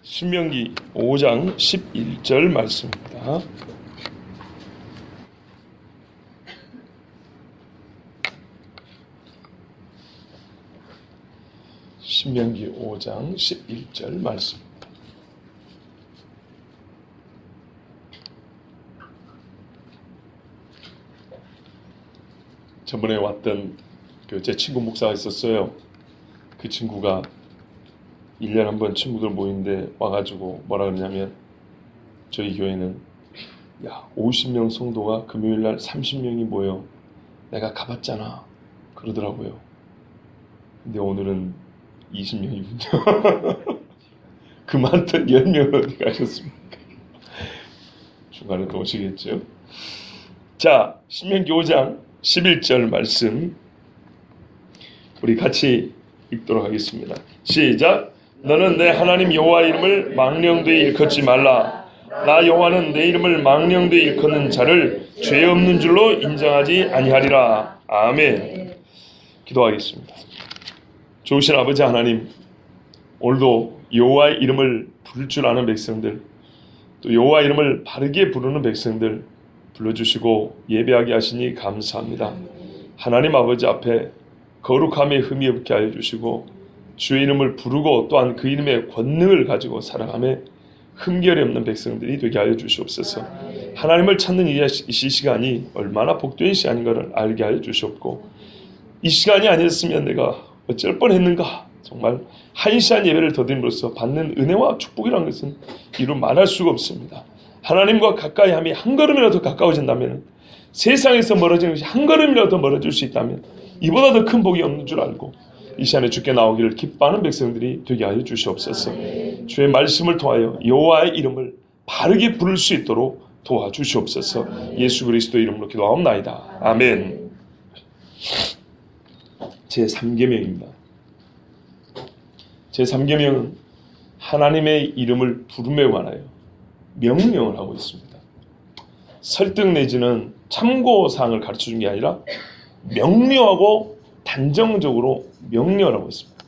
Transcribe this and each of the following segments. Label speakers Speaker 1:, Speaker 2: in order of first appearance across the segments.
Speaker 1: 신명기 5장 11절 말씀입니다. 신명기 5장 11절 말씀입니다. 저번에 왔던 제 친구 목사가 있었어요. 그 친구가 1년에 한 번 친구들 모이는데 와가지고 뭐라 그러냐면, 저희 교회는 50명 성도가 금요일날 30명이 모여 내가 가봤잖아 그러더라고요. 근데 오늘은 20명이군요. 그 많던 10명은 어디 가셨습니까? 중간에 또 오시겠죠. 자, 신명기 5장 11절 말씀 우리 같이 읽도록 하겠습니다. 시작. 너는 내 하나님 여호와 이름을 망령되이 일컫지 말라. 나 여호와는 내 이름을 망령되이 일컫는 자를 죄 없는 줄로 인정하지 아니하리라. 아멘. 기도하겠습니다. 좋으신 아버지 하나님, 오늘도 여호와의 이름을 부를 줄 아는 백성들, 또 여호와 이름을 바르게 부르는 백성들 불러주시고 예배하게 하시니 감사합니다. 하나님 아버지 앞에 거룩함에 흠이 없게 하여 주시고, 주의 이름을 부르고 또한 그 이름의 권능을 가지고 살아가며 흠결이 없는 백성들이 되게 하여 주시옵소서. 하나님을 찾는 이 시간이 얼마나 복된 시간인 것을 알게 하여 주시옵고, 이 시간이 아니었으면 내가 어쩔 뻔했는가. 정말 한 시간 예배를 더드림으로써 받는 은혜와 축복이라는 것은 이루 말할 수가 없습니다. 하나님과 가까이 함이 한 걸음이라도 가까워진다면, 세상에서 멀어지는 것이 한 걸음이라도 더 멀어질 수 있다면 이보다 더 큰 복이 없는 줄 알고 이 시간에 주께 나오기를 기뻐하는 백성들이 되게 하여 주시옵소서. 주의 말씀을 통하여 여호와의 이름을 바르게 부를 수 있도록 도와주시옵소서. 예수 그리스도 이름으로 기도하옵나이다. 아멘. 제3계명입니다. 제3계명은 하나님의 이름을 부름에 관하여 명령을 하고 있습니다. 설득 내지는 참고사항을 가르쳐준 게 아니라 명료하고 단정적으로 명령을 하고 있습니다.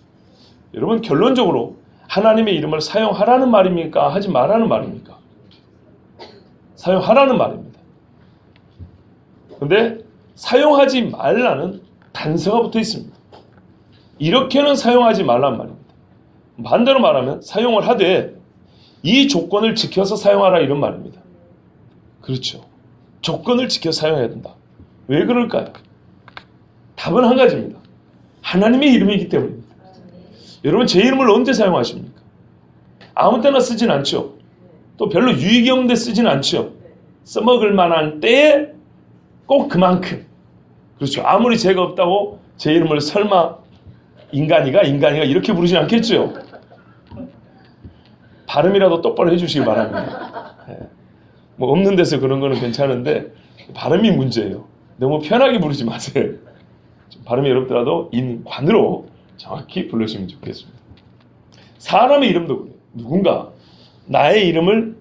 Speaker 1: 여러분, 결론적으로 하나님의 이름을 사용하라는 말입니까? 하지 말라는 말입니까? 사용하라는 말입니다. 그런데 사용하지 말라는 단서가 붙어 있습니다. 이렇게는 사용하지 말라는 말입니다. 반대로 말하면 사용을 하되 이 조건을 지켜서 사용하라 이런 말입니다. 그렇죠. 조건을 지켜 사용해야 된다. 왜 그럴까요? 답은 한 가지입니다. 하나님의 이름이기 때문입니다. 여러분, 제 이름을 언제 사용하십니까? 아무 때나 쓰진 않죠. 또 별로 유익이 없는데 쓰진 않죠. 써먹을 만한 때에 꼭 그만큼. 그렇죠. 아무리 죄가 없다고 제 이름을 설마 인간이가 이렇게 부르진 않겠죠. 발음이라도 똑바로 해주시기 바랍니다. 뭐 없는 데서 그런 거는 괜찮은데 발음이 문제예요. 너무 편하게 부르지 마세요. 발음이 어렵더라도 인관으로 정확히 불러주시면 좋겠습니다. 사람의 이름도 그래요. 누군가 나의 이름을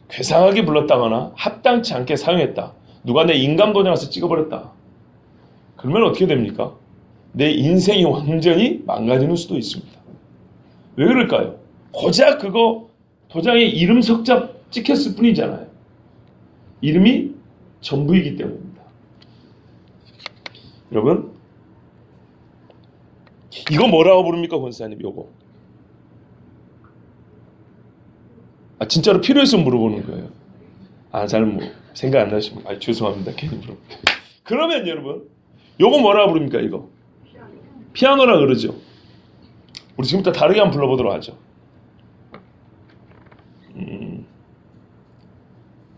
Speaker 1: 괴상하게 불렀다거나 합당치 않게 사용했다. 누가 내 인감도장을 찍어버렸다. 그러면 어떻게 됩니까? 내 인생이 완전히 망가지는 수도 있습니다. 왜 그럴까요? 고작 그거 도장에 이름 석자 찍혔을 뿐이잖아요. 이름이 전부이기 때문입니다. 여러분, 이거 뭐라고 부릅니까, 권사님? 요거. 진짜로 필요해서 물어보는 거예요. 잘 생각 안 나시면 죄송합니다. 괜히 물어볼게요. 그러면 여러분, 요거 뭐라고 부릅니까, 이거? 피아노라 그러죠. 우리 지금부터 다르게 한번 불러보도록 하죠.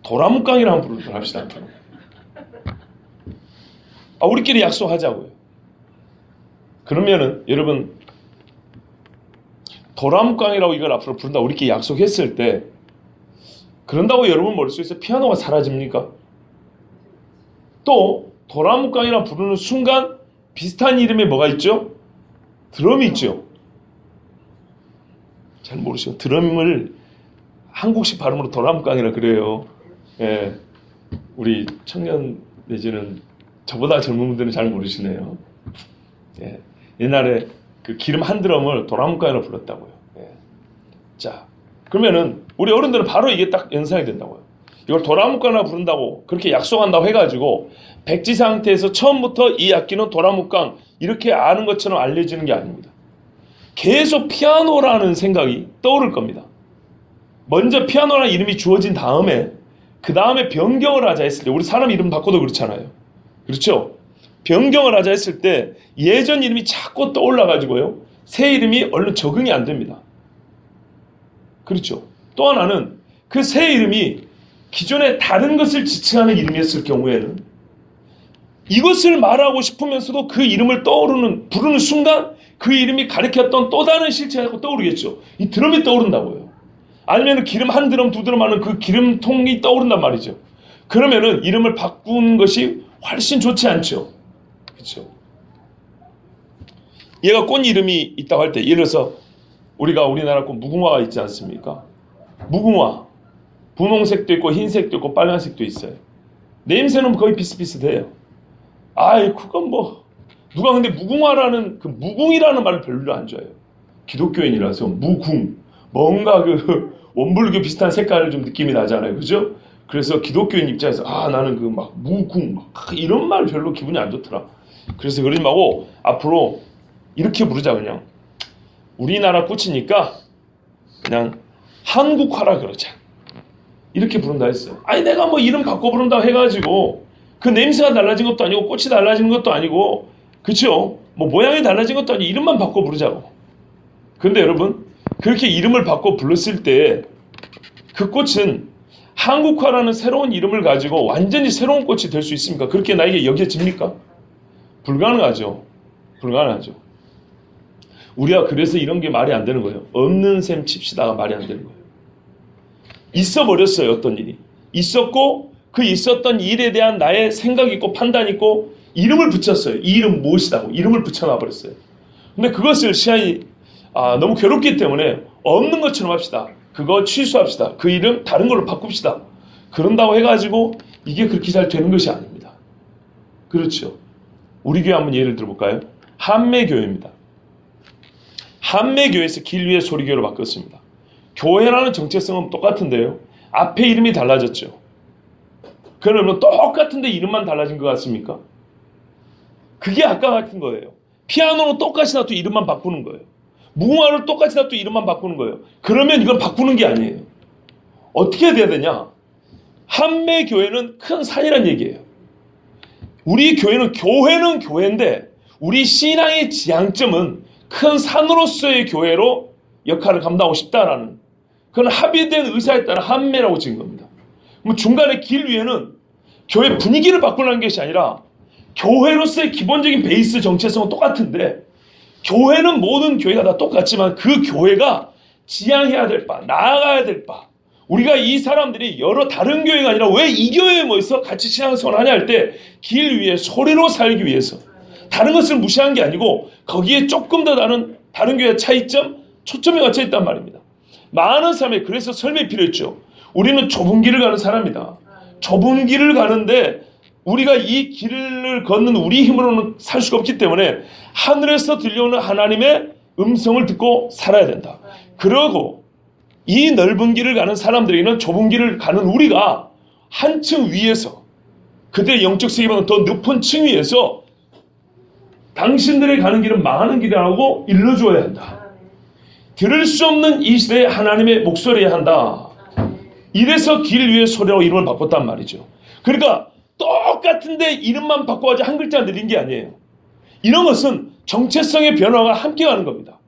Speaker 1: 도라묵강이라 한번 부르도록 합시다. 우리끼리 약속하자고요. 그러면은 여러분, 도라묵강이라고 이걸 앞으로 부른다 우리끼리 약속했을 때, 그런다고 여러분 머릿속에서 피아노가 사라집니까? 또 도라묵강이라 부르는 순간 비슷한 이름에 뭐가 있죠? 드럼이 있죠. 잘 모르시고 드럼을 한국식 발음으로 도라묵강이라 그래요. 예, 우리 청년 내지는 저보다 젊은 분들은 잘 모르시네요. 예, 옛날에 그 기름 한 드럼을 도라묵강이라 불렀다고요. 예. 자, 그러면은 우리 어른들은 바로 이게 딱 연상이 된다고요. 이걸 도라묵강이라 부른다고 그렇게 약속한다고 해가지고 백지 상태에서 처음부터 이 악기는 도라묵강 이렇게 아는 것처럼 알려지는 게 아닙니다. 계속 피아노라는 생각이 떠오를 겁니다. 먼저 피아노라는 이름이 주어진 다음에 그 다음에 변경을 하자 했을 때 우리 사람 이름 바꿔도 그렇잖아요. 그렇죠? 변경을 하자 했을 때 예전 이름이 자꾸 떠올라가지고요. 새 이름이 얼른 적응이 안 됩니다. 그렇죠? 또 하나는 그 새 이름이 기존에 다른 것을 지칭하는 이름이었을 경우에는 이것을 말하고 싶으면서도 그 이름을 부르는 순간 그 이름이 가리켰던 또 다른 실체가 떠오르겠죠. 이 드럼이 떠오른다고요. 아니면 기름 한 드럼 두 드럼 하는 그 기름통이 떠오른단 말이죠. 그러면은 이름을 바꾸는 것이 훨씬 좋지 않죠. 그렇죠? 얘가 꽃 이름이 있다고 할 때 예를 들어서 우리가 우리나라 꽃 무궁화가 있지 않습니까? 무궁화 분홍색도 있고 흰색도 있고 빨간색도 있어요. 냄새는 거의 비슷비슷해요. 아이 그건 뭐 누가 근데 무궁화라는 그 무궁이라는 말을 별로 안 좋아해요. 기독교인이라서 무궁 뭔가 그 원불교 비슷한 색깔을 좀 느낌이 나잖아요. 그죠? 그래서 기독교인 입장에서 나는 그 막 무궁 이런 말 별로 기분이 안 좋더라. 그래서 그러지 말고 앞으로 이렇게 부르자. 그냥 우리나라 꽃이니까 그냥 한국화라 그러자. 이렇게 부른다 했어요. 아니 내가 뭐 이름 바꿔 부른다고 해가지고 그 냄새가 달라진 것도 아니고 꽃이 달라지는 것도 아니고 그쵸? 뭐 모양이 달라진 것도 아니고 이름만 바꿔 부르자고. 근데 여러분 그렇게 이름을 바꿔 불렀을 때 그 꽃은 한국화라는 새로운 이름을 가지고 완전히 새로운 꽃이 될 수 있습니까? 그렇게 나에게 여겨집니까? 불가능하죠. 불가능하죠. 우리가 그래서 이런 게 말이 안 되는 거예요. 없는 셈 칩시다가 말이 안 되는 거예요. 있어버렸어요. 어떤 일이. 있었고 그 있었던 일에 대한 나의 생각이 있고 판단이 있고 이름을 붙였어요. 이 이름 무엇이다고 이름을 붙여놔버렸어요. 근데 그것을 시간이 너무 괴롭기 때문에 없는 것처럼 합시다. 그거 취소합시다. 그 이름 다른 걸로 바꿉시다. 그런다고 해가지고 이게 그렇게 잘 되는 것이 아닙니다. 그렇죠. 우리 교회 한번 예를 들어볼까요? 한매교회입니다. 한매교회에서 길 위의 소리교회로 바꿨습니다. 교회라는 정체성은 똑같은데요. 앞에 이름이 달라졌죠. 그러면 똑같은데 이름만 달라진 것 같습니까? 그게 아까 같은 거예요. 피아노는 똑같이 놔도 이름만 바꾸는 거예요. 무궁화를 똑같이 놔도 이름만 바꾸는 거예요. 그러면 이건 바꾸는 게 아니에요. 어떻게 돼야 되냐? 한매교회는 큰 산이란 얘기예요. 우리 교회는 교회인데 우리 신앙의 지향점은 큰 산으로서의 교회로 역할을 감당하고 싶다라는 그건 합의된 의사에 따라 한매라고 지은 겁니다. 그럼 중간에 길 위에는 교회 분위기를 바꾸려는 것이 아니라 교회로서의 기본적인 베이스 정체성은 똑같은데 교회는 모든 교회가 다 똑같지만 그 교회가 지향해야 될 바, 나아가야 될 바 우리가 이 사람들이 여러 다른 교회가 아니라 왜 이 교회에 모여서 같이 신앙생활 하냐 할 때 길 위에 소리로 살기 위해서 다른 것을 무시한 게 아니고 거기에 조금 더 다른 교회의 차이점, 초점이 갇혀 있단 말입니다. 많은 사람이 그래서 설명이 필요했죠. 우리는 좁은 길을 가는 사람이다. 좁은 길을 가는데 우리가 이 길을 걷는 우리 힘으로는 살 수가 없기 때문에 하늘에서 들려오는 하나님의 음성을 듣고 살아야 된다. 그러고 이 넓은 길을 가는 사람들에게는 좁은 길을 가는 우리가 한층 위에서 그들의 영적 세계보다 더 높은 층 위에서 당신들의 가는 길은 망하는 길이라고 일러줘야 한다. 들을 수 없는 이 시대에 하나님의 목소리야 한다. 이래서 길 위의 소리라고 이름을 바꿨단 말이죠. 그러니까 똑같은데 이름만 바꿔가지고 한 글자 늘린 게 아니에요. 이런 것은 정체성의 변화가 함께 가는 겁니다.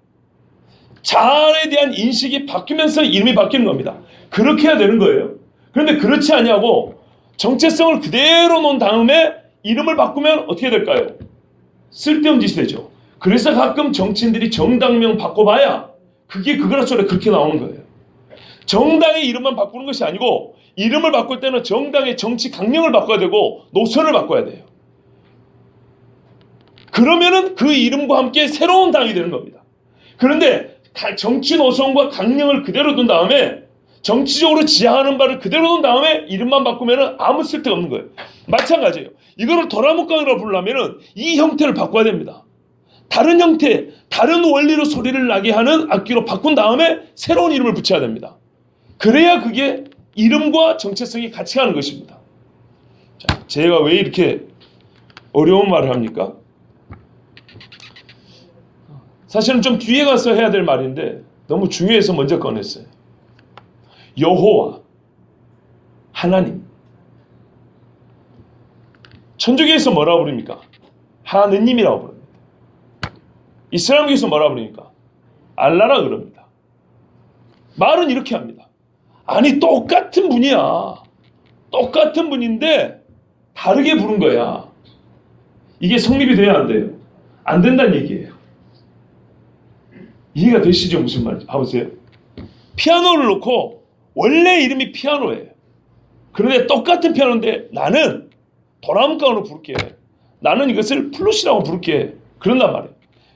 Speaker 1: 자아에 대한 인식이 바뀌면서 이름이 바뀌는 겁니다. 그렇게 해야 되는 거예요. 그런데 그렇지 아니하고 정체성을 그대로 놓은 다음에 이름을 바꾸면 어떻게 될까요? 쓸데없는 짓이 되죠. 그래서 가끔 정치인들이 정당명 바꿔봐야 그게 그거라 소리가 그렇게 나오는 거예요. 정당의 이름만 바꾸는 것이 아니고 이름을 바꿀 때는 정당의 정치 강령을 바꿔야 되고 노선을 바꿔야 돼요. 그러면은 그 이름과 함께 새로운 당이 되는 겁니다. 그런데 정치 노선과 강령을 그대로 둔 다음에 정치적으로 지향하는 바를 그대로 둔 다음에 이름만 바꾸면은 아무 쓸데가 없는 거예요. 마찬가지예요. 이거를 도라묵강이라고 부르려면은 이 형태를 바꿔야 됩니다. 다른 형태, 다른 원리로 소리를 나게 하는 악기로 바꾼 다음에 새로운 이름을 붙여야 됩니다. 그래야 그게 이름과 정체성이 같이 가는 것입니다. 자, 제가 왜 이렇게 어려운 말을 합니까? 사실은 좀 뒤에 가서 해야 될 말인데 너무 중요해서 먼저 꺼냈어요. 여호와, 하나님. 천주교에서 뭐라고 부릅니까? 하느님이라고 부릅니다. 이슬람교에서 뭐라고 부릅니까? 알라라 그럽니다. 말은 이렇게 합니다. 아니 똑같은 분이야. 똑같은 분인데 다르게 부른 거야. 이게 성립이 돼야 안 돼요? 안 된다는 얘기예요. 이해가 되시죠? 무슨 말인지 봐보세요. 피아노를 놓고 원래 이름이 피아노예요. 그런데 똑같은 피아노인데 나는 도라음강으로 부를게. 나는 이것을 플룻이라고 부를게. 그런단 말이에요.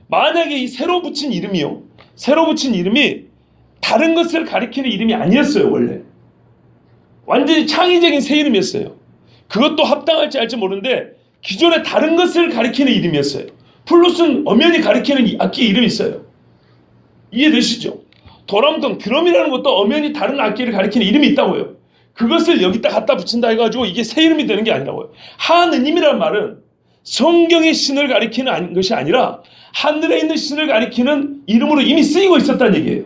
Speaker 1: 만약에 이 새로 붙인 이름이요. 새로 붙인 이름이 다른 것을 가리키는 이름이 아니었어요. 원래. 완전히 창의적인 새 이름이었어요. 그것도 합당할지 알지 모르는데 기존에 다른 것을 가리키는 이름이었어요. 플룻은 엄연히 가리키는 악기 이름이 있어요. 이해되시죠? 도람강, 드럼이라는 것도 엄연히 다른 악기를 가리키는 이름이 있다고요. 그것을 여기다 갖다 붙인다 해가지고 이게 새 이름이 되는 게 아니라고요. 하느님이라는 말은 성경의 신을 가리키는 것이 아니라 하늘에 있는 신을 가리키는 이름으로 이미 쓰이고 있었다는 얘기예요.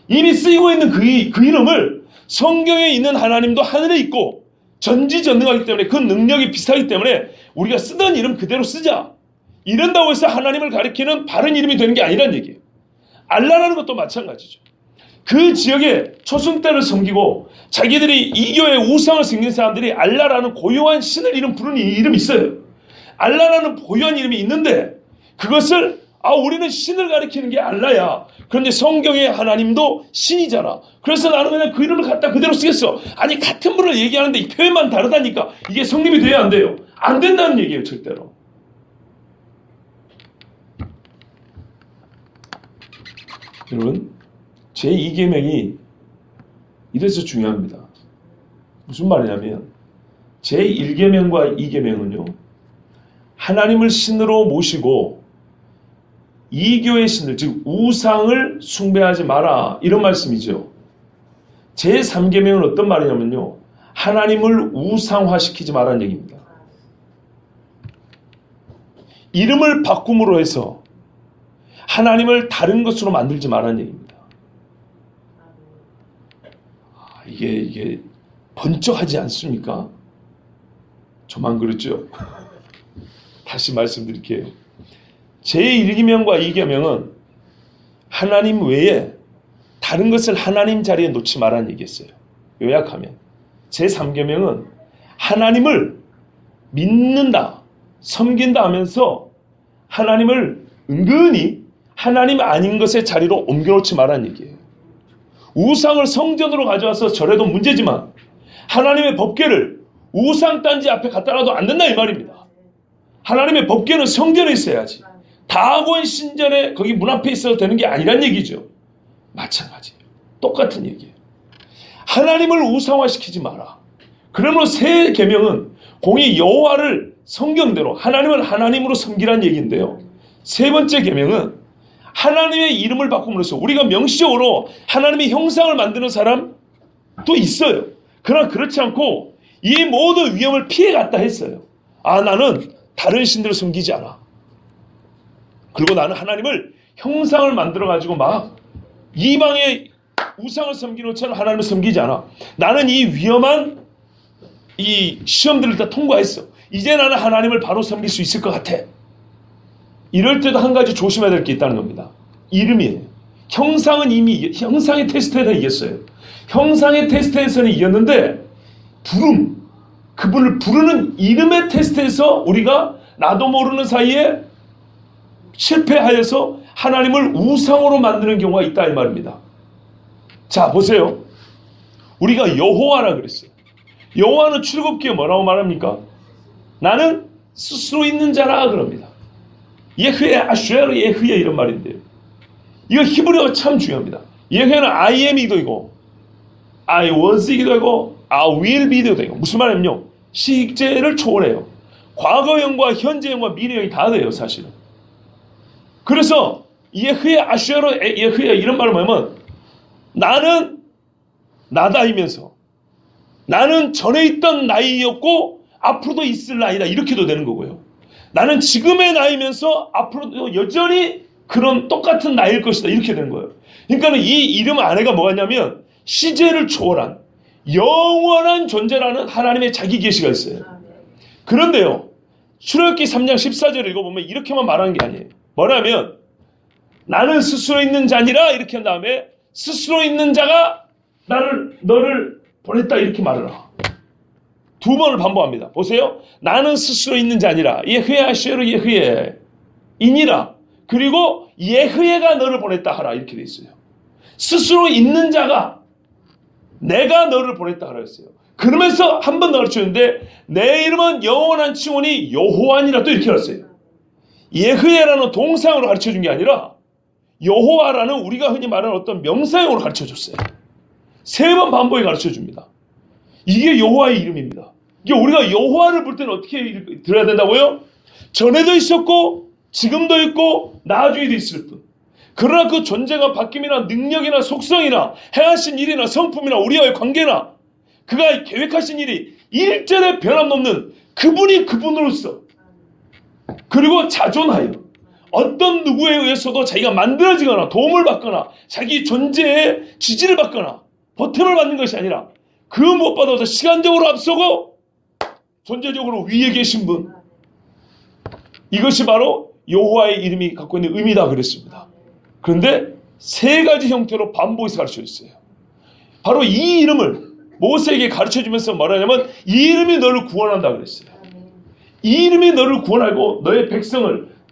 Speaker 1: 이미 쓰이고 있는 그 이름을 성경에 있는 하나님도 하늘에 있고 전지전능하기 때문에 그 능력이 비슷하기 때문에 우리가 쓰던 이름 그대로 쓰자. 이런다고 해서 하나님을 가리키는 바른 이름이 되는 게 아니란 얘기예요. 알라라는 것도 마찬가지죠. 그 지역에 초승달을 섬기고 자기들이 이교의 우상을 섬긴 사람들이 알라라는 고유한 신을 이름 부르는 이름이 있어요. 알라라는 고유한 이름이 있는데 그것을 우리는 신을 가리키는 게 알라야. 그런데 성경의 하나님도 신이잖아. 그래서 나는 그냥 그 이름을 갖다 그대로 쓰겠어. 아니 같은 분을 얘기하는데 이 표현만 다르다니까 이게 성립이 돼야 안 돼요. 안 된다는 얘기예요. 절대로. 여러분 제2계명이 이래서 중요합니다. 무슨 말이냐면 제1계명과 2계명은요. 하나님을 신으로 모시고 이교의 신들 즉 우상을 숭배하지 마라 이런 말씀이죠. 제3계명은 어떤 말이냐면요. 하나님을 우상화시키지 마라는 얘기입니다. 이름을 바꿈으로 해서 하나님을 다른 것으로 만들지 말라는 얘기입니다. 이게 번쩍하지 않습니까? 저만 그렇죠? 다시 말씀드릴게요. 제1계명과 2계명은 하나님 외에 다른 것을 하나님 자리에 놓지 말라는 얘기였어요. 요약하면 제3계명은 하나님을 믿는다, 섬긴다 하면서 하나님을 은근히 하나님 아닌 것의 자리로 옮겨놓지 말라는 얘기예요. 우상을 성전으로 가져와서 절해도 문제지만 하나님의 법궤를 우상단지 앞에 갖다 놔도 안 된다 이 말입니다. 하나님의 법궤는 성전에 있어야지. 다곤 신전에 거기 문 앞에 있어도 되는 게 아니란 얘기죠. 마찬가지예요. 똑같은 얘기예요. 하나님을 우상화시키지 마라. 그러므로 새 계명은 공의 여호와를 성경대로 하나님을 하나님으로 섬기라는 얘기인데요. 세 번째 계명은 하나님의 이름을 바꿈으로써 우리가 명시적으로 하나님의 형상을 만드는 사람도 있어요. 그러나 그렇지 않고 이 모든 위험을 피해갔다 했어요. 나는 다른 신들을 섬기지 않아. 그리고 나는 하나님을 형상을 만들어가지고 막 이방의 우상을 섬기는 것처럼 하나님을 섬기지 않아. 나는 이 위험한 이 시험들을 다 통과했어. 이제 나는 하나님을 바로 섬길 수 있을 것 같아. 이럴 때도 한 가지 조심해야 될 게 있다는 겁니다. 이름이에요. 형상은 이미 형상의 테스트에서 이겼어요. 형상의 테스트에서는 이겼는데 그분을 부르는 이름의 테스트에서 우리가 나도 모르는 사이에 실패하여서 하나님을 우상으로 만드는 경우가 있다 이 말입니다. 자 보세요. 우리가 여호와라 그랬어요. 여호와는 출애굽기에 뭐라고 말합니까? 나는 스스로 있는 자라 그럽니다. 예흐에 아슈에르 예흐에 이런 말인데요. 이거 히브리어가 참 중요합니다. 예흐에는 I am이기도 되고 I was이기도 되고 I will be도 되고 무슨 말이냐면요. 시제를 초월해요. 과거형과 현재형과 미래형이 다 돼요 사실은. 그래서 예흐에 아슈에르 예흐에 이런 말을 뭐냐면 나는 나다이면서 나는 전에 있던 나이였고 앞으로도 있을 나이다 이렇게도 되는 거고요. 나는 지금의 나이면서 앞으로도 여전히 그런 똑같은 나이일 것이다 이렇게 되는 거예요. 그러니까 이 이름 안에가 뭐가 있냐면 시제를 초월한 영원한 존재라는 하나님의 자기 계시가 있어요. 그런데요, 출애굽기 3장 14절을 읽어보면 이렇게만 말하는 게 아니에요. 뭐냐면 나는 스스로 있는 자니라 이렇게 한 다음에 스스로 있는 자가 너를 보냈다 이렇게 말하라. 두 번을 반복합니다. 보세요. 나는 스스로 있는 자니라. 예흐예 아시에르 예흐예 이니라. 그리고 예흐예가 너를 보냈다 하라 이렇게 돼 있어요. 스스로 있는 자가 내가 너를 보냈다 하라 했어요. 그러면서 한 번 더 가르쳤는데 내 이름은 영원한 칭원이 여호와니라 또 이렇게 가르쳤어요. 예흐예라는 동사형으로 가르쳐준 게 아니라 여호와라는 우리가 흔히 말하는 어떤 명사형으로 가르쳐줬어요. 세 번 반복해 가르쳐줍니다. 이게 여호와의 이름입니다. 이게 우리가 여호와를 볼 때는 어떻게 들어야 된다고요? 전에도 있었고 지금도 있고 나중에도 있을 뿐. 그러나 그 존재가 바뀜이나 능력이나 속성이나 행하신 일이나 성품이나 우리와의 관계나 그가 계획하신 일이 일절의 변함없는 그분이 그분으로서 그리고 자존하여 어떤 누구에 의해서도 자기가 만들어지거나 도움을 받거나 자기 존재에 지지를 받거나 보탬을 받는 것이 아니라 그 무엇보다도 시간적으로 앞서고 존재적으로 위에 계신 분, 이것이 바로 여호와의 이름이 갖고 있는 의미다 그랬습니다. 그런데 세 가지 형태로 반복해서 가르쳐줬어요. 바로 이 이름을 모세에게 가르쳐주면서 말하냐면 이 이름이 너를 구원한다 그랬어요. 이 이름이 너를 구원하고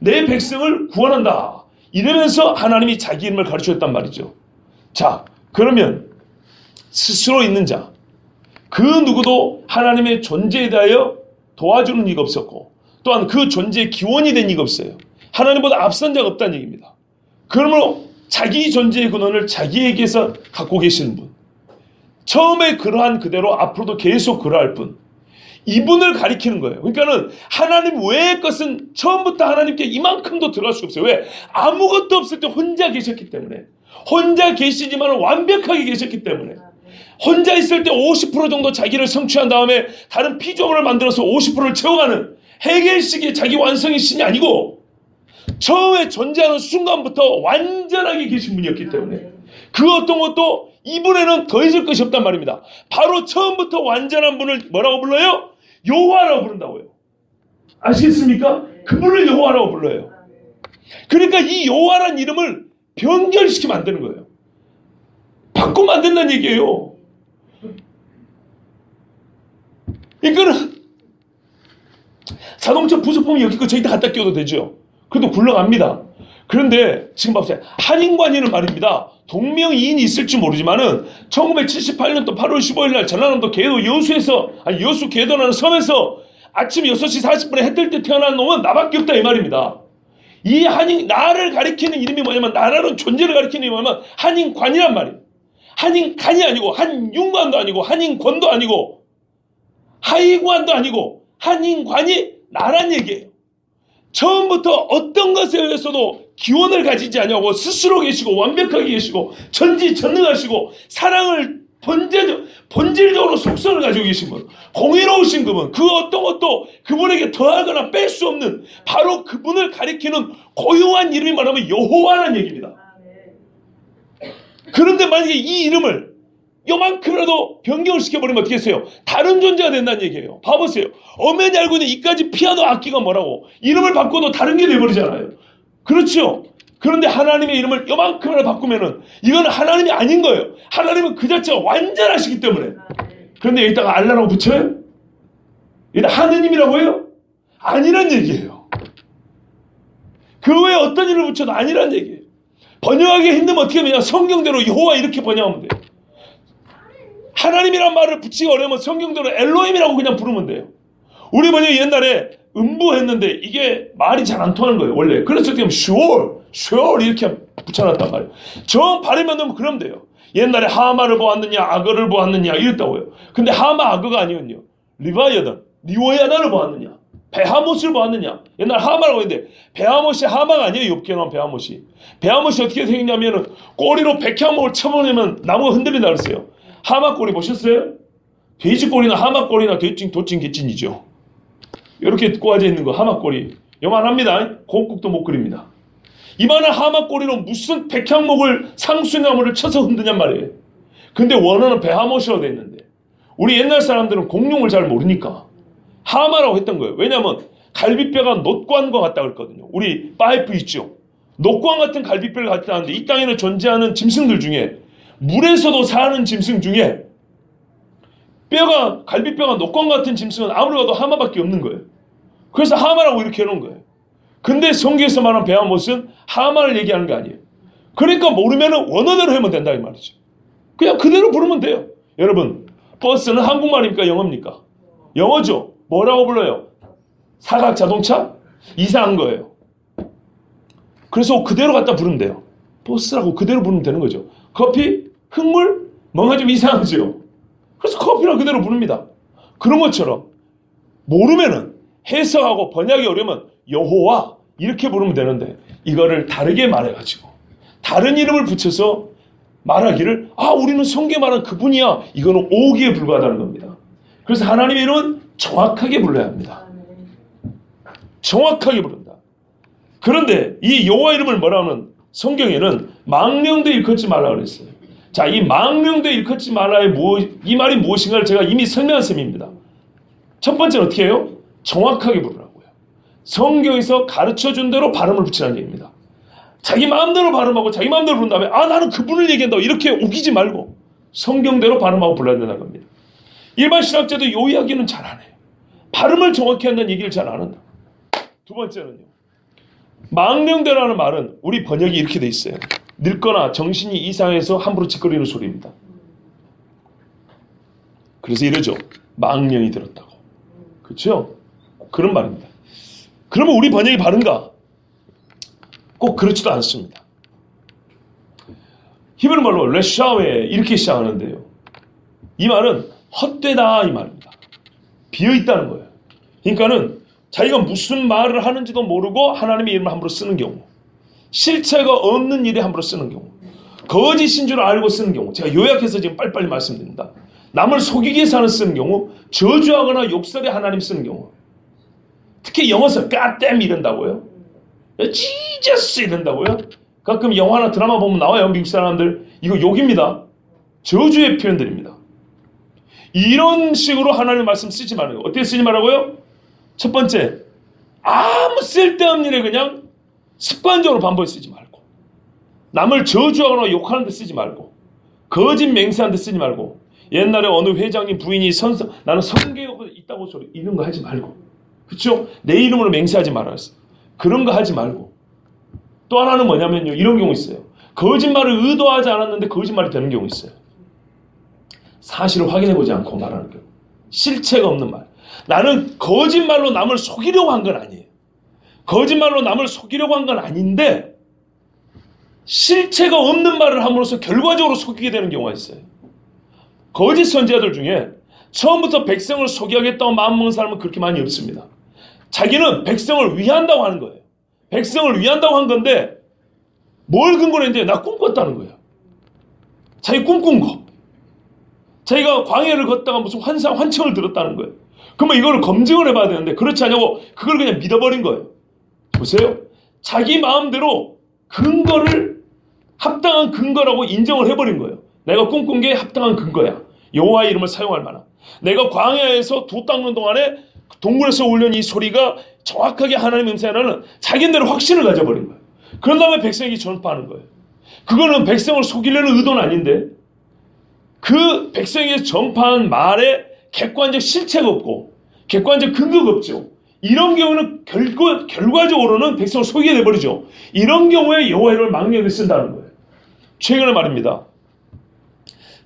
Speaker 1: 내 백성을 구원한다 이러면서 하나님이 자기 이름을 가르쳐줬단 말이죠. 자, 그러면 스스로 있는 자, 그 누구도 하나님의 존재에 대하여 도와주는 이가 없었고 또한 그 존재의 기원이 된 이가 없어요. 하나님보다 앞선 자가 없다는 얘기입니다. 그러므로 자기 존재의 근원을 자기에게서 갖고 계시는 분, 처음에 그러한 그대로 앞으로도 계속 그러할 분, 이분을 가리키는 거예요. 그러니까는 하나님 외의 것은 처음부터 하나님께 이만큼도 들어갈 수 없어요. 왜? 아무것도 없을 때 혼자 계셨기 때문에. 혼자 계시지만 완벽하게 계셨기 때문에. 혼자 있을 때 50% 정도 자기를 성취한 다음에 다른 피조물을 만들어서 50%를 채워가는 해겔식의 자기 완성의 신이 아니고 처음에 존재하는 순간부터 완전하게 계신 분이었기 때문에 그 어떤 것도 이분에는 더해질 것이 없단 말입니다. 바로 처음부터 완전한 분을 뭐라고 불러요? 여호와라고 부른다고요. 아시겠습니까? 그분을 여호와라고 불러요. 그러니까 이 여호와라는 이름을 변결시키면 안 되는 거예요. 바꾸면 안 된다는 얘기예요. 이거는 자동차 부속품이 여기 거 저기다 갖다 끼워도 되죠. 그래도 굴러갑니다. 그런데 지금 봐보세요. 한인관이는 말입니다. 동명이인이 있을지 모르지만은 1978년도 8월 15일 날 전라남도 계도 여수 계도라는 섬에서 아침 6시 40분에 해 뜰 때 태어난 놈은 나밖에 없다 이 말입니다. 이 나를 가리키는 이름이 뭐냐면 나라는 존재를 가리키는 이름이 뭐냐면 한인관이란 말이에요. 한인간이 아니고 한윤관도 아니고 한인권도 아니고 하이관도 아니고 한인관이 나란 얘기예요. 처음부터 어떤 것에 의해서도 기원을 가지지 않냐고 스스로 계시고 완벽하게 계시고 전지전능하시고 사랑을 본질적으로 속성을 가지고 계신 분, 공의로우신 그분, 그 어떤 것도 그분에게 더하거나 뺄 수 없는 바로 그분을 가리키는 고유한 이름이 말하면 여호와라는 얘기입니다. 그런데 만약에 이 이름을 요만큼이라도 변경을 시켜버리면 어떻게 했어요? 다른 존재가 된다는 얘기예요. 봐보세요. 엄연히 알고 있는 이까지 피아노 악기가 뭐라고 이름을 바꿔도 다른 게 돼버리잖아요. 그렇죠? 그런데 하나님의 이름을 요만큼이라도 바꾸면은 이거는 하나님이 아닌 거예요. 하나님은 그 자체가 완전하시기 때문에. 그런데 여기다가 알라라고 붙여요? 여기다 하느님이라고 해요? 아니란 얘기예요. 그 외에 어떤 이름을 붙여도 아니란 얘기예요. 번역하기 힘들면 어떻게 하냐? 성경대로 여호와 이렇게 번역하면 돼요. 하나님이란 말을 붙이기 어려우면 성경대로 엘로힘이라고 그냥 부르면 돼요. 우리 번역이 옛날에 음부했는데 이게 말이 잘 안 통하는 거예요. 원래. 그래서 어떻게 하면 슈얼 이렇게 붙여놨단 말이에요. 정 발음만 넣으면 그러면 돼요. 옛날에 하마를 보았느냐 악어를 보았느냐 이랬다고요. 근데 하마 악어가 아니었요. 리워야단을 보았느냐 베하못을 보았느냐. 옛날 하마라고 했는데 베하못이 하마가 아니에요. 욥기에 나온 베하못이 어떻게 생겼냐면은 꼬리로 백향목을 쳐보내면 나무가 흔들린다 그랬어요. 하마꼬리 보셨어요? 돼지꼬리나 하마꼬리나 도찐 개찐이죠. 이렇게 꼬아져 있는 거 하마꼬리. 요만합니다. 곰국도 못 그립니다. 이만한 하마꼬리로 무슨 백향목을 상수나무를 쳐서 흔드냔 말이에요. 근데 원어는 베하못이라고 돼 있는데 우리 옛날 사람들은 공룡을 잘 모르니까 하마라고 했던 거예요. 왜냐하면 갈비뼈가 놋관과 같다 그랬거든요. 우리 파이프 있죠. 놋관 같은 갈비뼈를 갖다 하는데 이 땅에는 존재하는 짐승들 중에 물에서도 사는 짐승 중에 갈비뼈가 놋관 같은 짐승은 아무리 봐도 하마밖에 없는 거예요. 그래서 하마라고 이렇게 해놓은 거예요. 근데 성경에서 말하는 베하못은 하마를 얘기하는 게 아니에요. 그러니까 모르면 원어대로 하면 된다 이 말이죠. 그냥 그대로 부르면 돼요. 여러분 버스는 한국말입니까 영어입니까? 영어죠. 뭐라고 불러요? 사각 자동차? 이상한 거예요. 그래서 그대로 갖다 부르면 돼요. 버스라고 그대로 부르면 되는 거죠. 커피? 흙물? 뭔가 좀 이상하죠. 그래서 커피라고 그대로 부릅니다. 그런 것처럼 모르면은 해석하고 번역이 어려우면 여호와 이렇게 부르면 되는데 이거를 다르게 말해가지고 다른 이름을 붙여서 말하기를 우리는 성경에 말한 그분이야. 이거는 오기에 불과하다는 겁니다. 그래서 하나님의 이름은 정확하게 불러야 합니다. 정확하게 부른다. 그런데 이 여호와 이름을 뭐라 하면 성경에는 망령되 일컫지 말라 그랬어요. 자, 이 망령되 일컫지 말라의 이 말이 무엇인가를 제가 이미 설명한 셈입니다. 첫 번째는 어떻게 해요? 정확하게 부르라고요. 성경에서 가르쳐준 대로 발음을 붙이라는 얘기입니다. 자기 마음대로 발음하고 자기 마음대로 부른 다음에 나는 그분을 얘기한다고 이렇게 우기지 말고 성경대로 발음하고 불러야 된다는 겁니다. 일반 신학자도 이 이야기는 잘 안 해요. 발음을 정확히 한다는 얘기를 잘 안 한다. 두 번째는요. 망령되라는 말은 우리 번역이 이렇게 돼 있어요. 늙거나 정신이 이상해서 함부로 짓거리는 소리입니다. 그래서 이러죠. 망령이 들었다고. 그렇죠? 그런 말입니다. 그러면 우리 번역이 바른가? 꼭 그렇지도 않습니다. 히브리 말로 레샤웨 이렇게 시작하는데요. 이 말은 헛되다 이 말입니다. 비어있다는 거예요. 그러니까는 자기가 무슨 말을 하는지도 모르고 하나님의 이름을 함부로 쓰는 경우, 실체가 없는 일에 함부로 쓰는 경우, 거짓인 줄 알고 쓰는 경우, 제가 요약해서 지금 빨리빨리 말씀드립니다. 남을 속이기 위해서 쓰는 경우, 저주하거나 욕설에 하나님 쓰는 경우, 특히 영어에서 God 이런다고요. Jesus 이런다고요. 가끔 영화나 드라마 보면 나와요. 미국 사람들. 이거 욕입니다. 저주의 표현들입니다. 이런 식으로 하나님의 말씀 쓰지 말아요. 어떻게 쓰지 말라고요? 첫 번째, 아무 쓸데없는 일에 그냥 습관적으로 반복해 쓰지 말고, 남을 저주하거나 욕하는 데 쓰지 말고, 거짓 맹세하는 데 쓰지 말고, 옛날에 어느 회장님 부인이 나는 성경에 있다고 소리 이런 거 하지 말고, 그렇죠? 내 이름으로 맹세하지 말았어. 그런 거 하지 말고. 또 하나는 뭐냐면요, 이런 경우 있어요. 거짓말을 의도하지 않았는데 거짓말이 되는 경우 있어요. 사실을 확인해보지 않고 말하는 경우. 실체가 없는 말. 나는 거짓말로 남을 속이려고 한 건 아니에요. 거짓말로 남을 속이려고 한 건 아닌데 실체가 없는 말을 함으로써 결과적으로 속이게 되는 경우가 있어요. 거짓 선지자들 중에 처음부터 백성을 속이겠다고 마음먹은 사람은 그렇게 많이 없습니다. 자기는 백성을 위한다고 하는 거예요. 백성을 위한다고 한 건데 뭘 근거로 했는데 나 꿈꿨다는 거예요. 자기 꿈꾼 거. 자기가 광야를 걷다가 무슨 환청을 들었다는 거예요. 그러면 이거를 검증을 해봐야 되는데 그렇지 않냐고 그걸 그냥 믿어버린 거예요. 보세요. 자기 마음대로 근거를 합당한 근거라고 인정을 해버린 거예요. 내가 꿈꾼 게 합당한 근거야. 여호와의 이름을 사용할 만한. 내가 광야에서 도 닦는 동안에 동굴에서 울려는 이 소리가 정확하게 하나님의 음성이라는 자기네로 확신을 가져버린 거예요. 그런 다음에 백성에게 전파하는 거예요. 그거는 백성을 속이려는 의도는 아닌데 그 백성에게 전파한 말에 객관적 실체가 없고 객관적 근거가 없죠. 이런 경우는 결과적으로는 백성을 속이게 돼버리죠. 이런 경우에 여호와의 이름을 망령되이 쓴다는 거예요. 최근에 말입니다.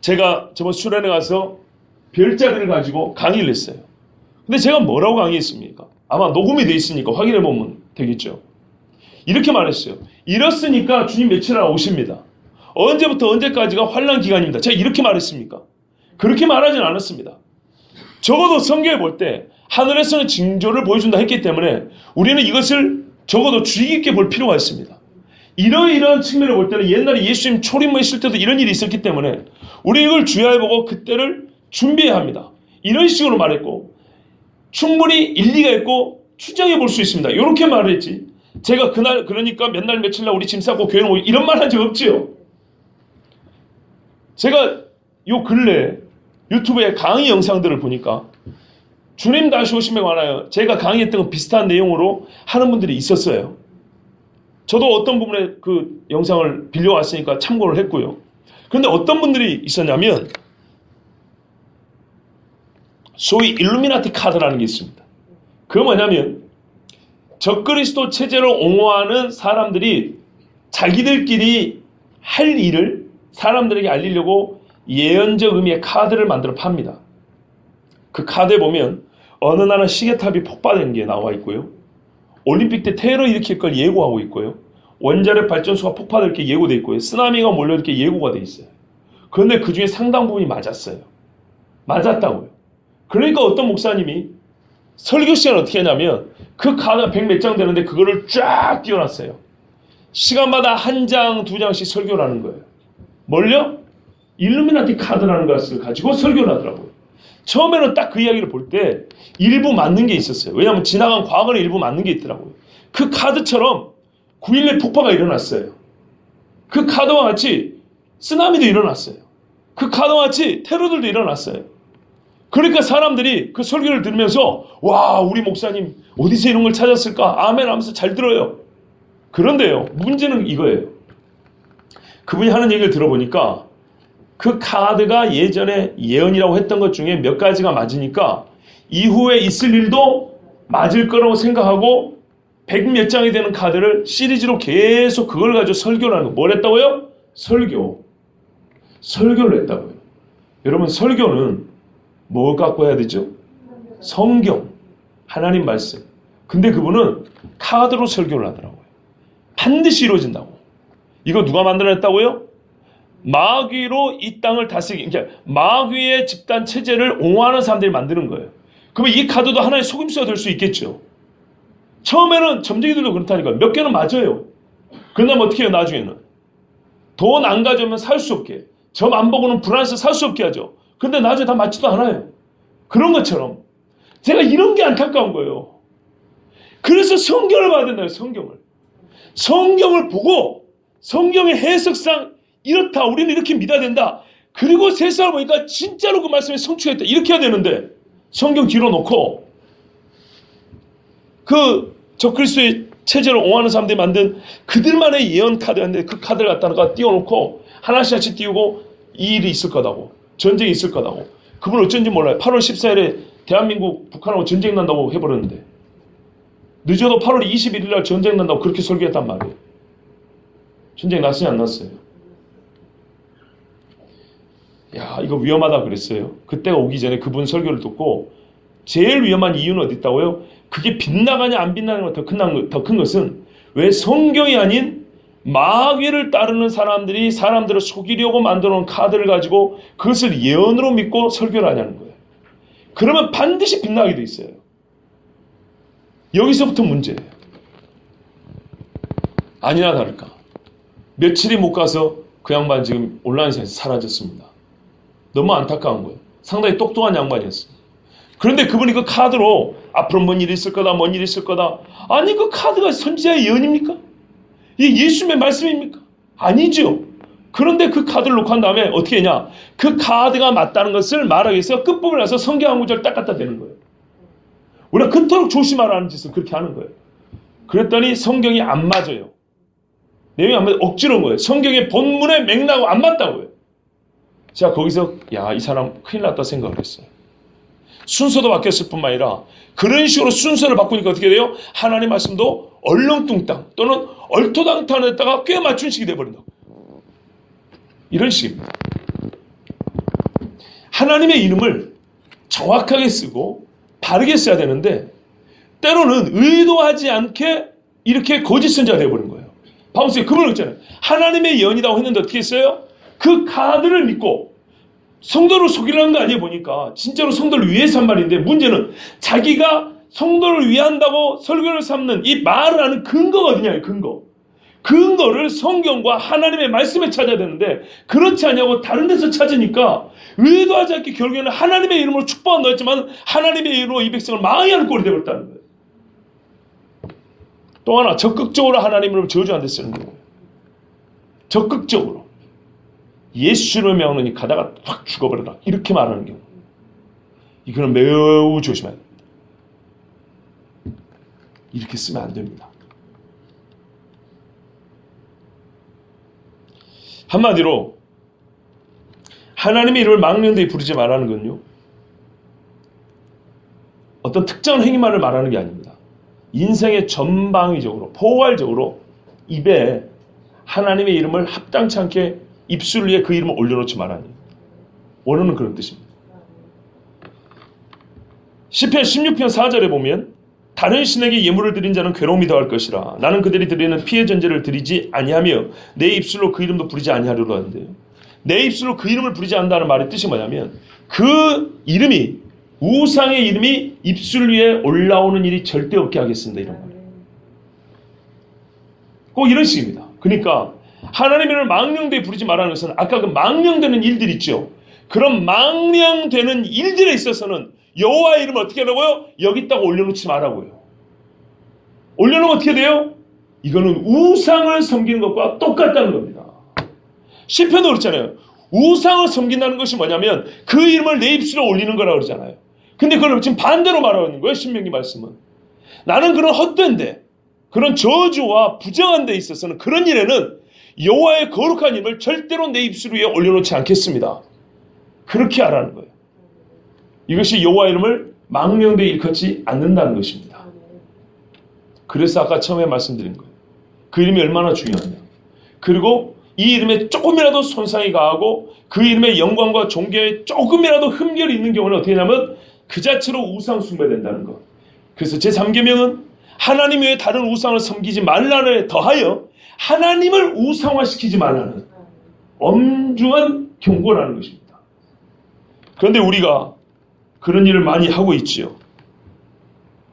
Speaker 1: 제가 저번 수련회 가서 별자리를 가지고 강의를 했어요. 근데 제가 뭐라고 강의했습니까? 아마 녹음이 돼 있으니까 확인해 보면 되겠죠. 이렇게 말했어요. 이렇으니까 주님 며칠 안에 오십니다. 언제부터 언제까지가 환난 기간입니다. 제가 이렇게 말했습니까? 그렇게 말하진 않았습니다. 적어도 성경에 볼 때 하늘에서는 징조를 보여준다 했기 때문에 우리는 이것을 적어도 주의 깊게 볼 필요가 있습니다. 이러이러한 측면을 볼 때는 옛날에 예수님 초림에 있을 때도 이런 일이 있었기 때문에 우리 이걸 주의해보고 그때를 준비해야 합니다. 이런 식으로 말했고 충분히 일리가 있고 추정해 볼 수 있습니다. 이렇게 말했지. 제가 그날 그러니까 몇 날 며칠 날 우리 짐 싸고 교회로 오고 이런 말 한 적 없지요. 제가 요 근래 유튜브에 강의 영상들을 보니까 주님 다시 오심에 관하여 제가 강의했던 건 비슷한 내용으로 하는 분들이 있었어요. 저도 어떤 부분에 그 영상을 빌려왔으니까 참고를 했고요. 그런데 어떤 분들이 있었냐면 소위 일루미나티 카드라는 게 있습니다. 그거 뭐냐면 적그리스도 체제를 옹호하는 사람들이 자기들끼리 할 일을 사람들에게 알리려고 예언적 의미의 카드를 만들어 팝니다. 그 카드에 보면 어느 나라 시계탑이 폭발된 게 나와 있고요. 올림픽 때 테러 일으킬 걸 예고하고 있고요. 원자력 발전소가 폭파될 게 예고돼 있고요. 쓰나미가 몰려올 게 예고가 돼 있어요. 그런데 그 중에 상당 부분이 맞았어요. 맞았다고요. 그러니까 어떤 목사님이 설교 시간을 어떻게 하냐면 그 카드가 100몇 장 되는데 그거를 쫙 띄워놨어요. 시간마다 한 장, 두 장씩 설교를 하는 거예요. 뭘요? 일루미나티 카드라는 것을 가지고 설교를 하더라고요. 처음에는 딱 그 이야기를 볼 때 일부 맞는 게 있었어요. 왜냐하면 지나간 과거에 일부 맞는 게 있더라고요. 그 카드처럼 9.11 폭파가 일어났어요. 그 카드와 같이 쓰나미도 일어났어요. 그 카드와 같이 테러들도 일어났어요. 그러니까 사람들이 그 설교를 들으면서 와 우리 목사님 어디서 이런 걸 찾았을까? 아멘 하면서 잘 들어요. 그런데요 문제는 이거예요. 그분이 하는 얘기를 들어보니까 그 카드가 예전에 예언이라고 했던 것 중에 몇 가지가 맞으니까 이후에 있을 일도 맞을 거라고 생각하고 100몇 장이 되는 카드를 시리즈로 계속 그걸 가지고 설교를 하는 거. 뭘 했다고요? 설교를 했다고요. 여러분 설교는 뭘 갖고 해야 되죠? 성경, 하나님 말씀. 근데 그분은 카드로 설교를 하더라고요. 반드시 이루어진다고. 이거 누가 만들어냈다고요? 마귀로 이 땅을 다스리기, 그러니까 마귀의 집단 체제를 옹호하는 사람들이 만드는 거예요. 그러면 이 카드도 하나의 속임수가 될 수 있겠죠. 처음에는 점쟁이들도 그렇다니까요. 몇 개는 맞아요. 그러면 어떻게 해요 나중에는? 돈 안 가져오면 살 수 없게, 점 안 보고는 불안해서 살 수 없게 하죠. 근데 나중에 다 맞지도 않아요. 그런 것처럼 제가 이런 게 안타까운 거예요. 그래서 성경을 봐야 된다요. 성경을 보고 성경의 해석상 이렇다. 우리는 이렇게 믿어야 된다. 그리고 세상을 보니까 진짜로 그 말씀이 성취했다. 이렇게 해야 되는데 성경 뒤로 놓고 그 적그리스도의 체제를 옹호하는 사람들이 만든 그들만의 예언 카드였는데 그 카드를 갖다가 띄워놓고 하나씩 띄우고 이 일이 있을 거다고. 전쟁이 있을 거다고. 그분 어쩐지 몰라요. 8월 14일에 대한민국 북한하고 전쟁 난다고 해버렸는데 늦어도 8월 21일 날 전쟁 난다고 그렇게 설교했단 말이에요. 전쟁 났어요 안 났어요? 야 이거 위험하다 그랬어요. 그때가 오기 전에 그분 설교를 듣고 제일 위험한 이유는 어디 있다고요? 그게 빗나가냐 안 빗나가냐 더 큰 것은 왜 성경이 아닌 마귀를 따르는 사람들이 사람들을 속이려고 만들어놓은 카드를 가지고 그것을 예언으로 믿고 설교를 하냐는 거예요. 그러면 반드시 빗나가게 돼 있어요. 여기서부터 문제예요. 아니나 다를까 며칠이 못 가서 그 양반 지금 온라인상에서 사라졌습니다. 너무 안타까운 거예요. 상당히 똑똑한 양반이었어요. 그런데 그분이 그 카드로 앞으로 뭔 일이 있을 거다 뭔 일이 있을 거다. 아니 그 카드가 선지자의 예언입니까? 이게 예수님의 말씀입니까? 아니죠. 그런데 그 카드를 놓고 한 다음에 어떻게 했냐? 그 카드가 맞다는 것을 말하기 위해서 끝부분에 와서 성경 한 구절 딱 갖다 대는 거예요. 우리가 그토록 조심하라는 짓을 그렇게 하는 거예요. 그랬더니 성경이 안 맞아요. 내용이 안 맞아요. 억지로 한 거예요. 성경의 본문의 맥락하고 안 맞다고요. 제가 거기서 야, 이 사람 큰일 났다 생각을 했어요. 순서도 바뀌었을 뿐만 아니라 그런 식으로 순서를 바꾸니까 어떻게 돼요? 하나님 말씀도 얼렁뚱땅 또는 얼토당탄에다가 꽤 맞춘 식이 돼버린다고. 이런 식입니다. 하나님의 이름을 정확하게 쓰고 바르게 써야 되는데 때로는 의도하지 않게 이렇게 거짓 선지자가 돼버린 거예요. 봐보세요. 그분은 있잖아요. 하나님의 예언이라고 했는데 어떻게 했어요? 그 카드를 믿고 성도를 속이려는 거 아니에요. 보니까 진짜로 성도를 위해서 한 말인데 문제는 자기가 성도를 위한다고 설교를 삼는 이 말을 하는 근거가 어디냐. 근거. 근거를 성경과 하나님의 말씀에 찾아야 되는데 그렇지 않냐고 다른 데서 찾으니까 의도하지 않게 결국에는 하나님의 이름으로 축복한다 했지만 하나님의 이름으로 이 백성을 망하게 하는 꼴이 되어버렸다는 거예요. 또 하나 적극적으로 하나님을 저주한테 쓰는 거예요. 적극적으로 예수를 명하노니 가다가 확 죽어버려라 이렇게 말하는 경우 이거는 매우 조심해야 됩니다. 이렇게 쓰면 안 됩니다. 한마디로 하나님의 이름을 망령되이 부르지 말라는 건요, 어떤 특정한 행위만을 말하는 게 아닙니다. 인생의 전방위적으로 포괄적으로 입에 하나님의 이름을 합당치 않게 입술 위에 그 이름을 올려놓지 말라는, 원어는 그런 뜻입니다. 시편 16편 4절에 보면 다른 신에게 예물을 드린 자는 괴로움이 더할 것이라. 나는 그들이 드리는 피의 전제를 드리지 아니하며 내 입술로 그 이름도 부르지 아니하려고 하는데요. 내 입술로 그 이름을 부르지 않는다는 말의 뜻이 뭐냐면 그 이름이, 우상의 이름이 입술 위에 올라오는 일이 절대 없게 하겠습니다. 이런 말이에요. 꼭 이런 식입니다. 그러니까 하나님의 이름을 망령되이 부르지 말라는 것은 아까 그 망령되는 일들 있죠. 그런 망령되는 일들에 있어서는 여호와의 이름을 어떻게 하라고요? 여기다가 올려놓지 말라고요. 올려놓으면 어떻게 돼요? 이거는 우상을 섬기는 것과 똑같다는 겁니다. 시편도 그렇잖아요. 우상을 섬긴다는 것이 뭐냐면 그 이름을 내 입술에 올리는 거라고 그러잖아요. 근데 그걸 지금 반대로 말하고 있는 거예요. 신명기 말씀은. 나는 그런 헛된데, 그런 저주와 부정한 데 있어서는, 그런 일에는 여호와의 거룩한 이름을 절대로 내 입술 위에 올려놓지 않겠습니다. 그렇게 하라는 거예요. 이것이 여호와 이름을 망령되이 일컫지 않는다는 것입니다. 그래서 아까 처음에 말씀드린 거예요. 그 이름이 얼마나 중요하냐. 그리고 이 이름에 조금이라도 손상이 가하고 그 이름의 영광과 존귀에 조금이라도 흠결이 있는 경우는 어떻게 하냐면 그 자체로 우상 숭배된다는 것. 그래서 제3계명은 하나님 외에 다른 우상을 섬기지 말라는 더하여 하나님을 우상화시키지 말라는 엄중한 경고라는 것입니다. 그런데 우리가 그런 일을 많이 하고 있지요.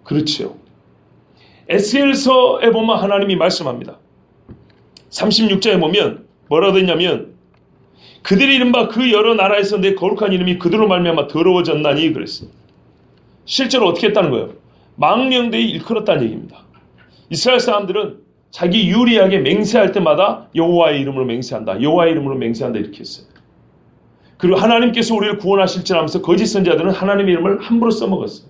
Speaker 1: 그렇지요. 에스겔서에 보면 하나님이 말씀합니다. 36절에 보면 뭐라고 했냐면 그들이 이른바 그 여러 나라에서 내 거룩한 이름이 그들로 말미암아 더러워졌나니 그랬어요. 실제로 어떻게 했다는 거예요? 망령되이 일컬었다는 얘기입니다. 이스라엘 사람들은 자기 유리하게 맹세할 때마다 여호와의 이름으로 맹세한다. 여호와의 이름으로 맹세한다 이렇게 했어요. 그리고 하나님께서 우리를 구원하실지 하면서 거짓 선지자들은 하나님의 이름을 함부로 써먹었어요.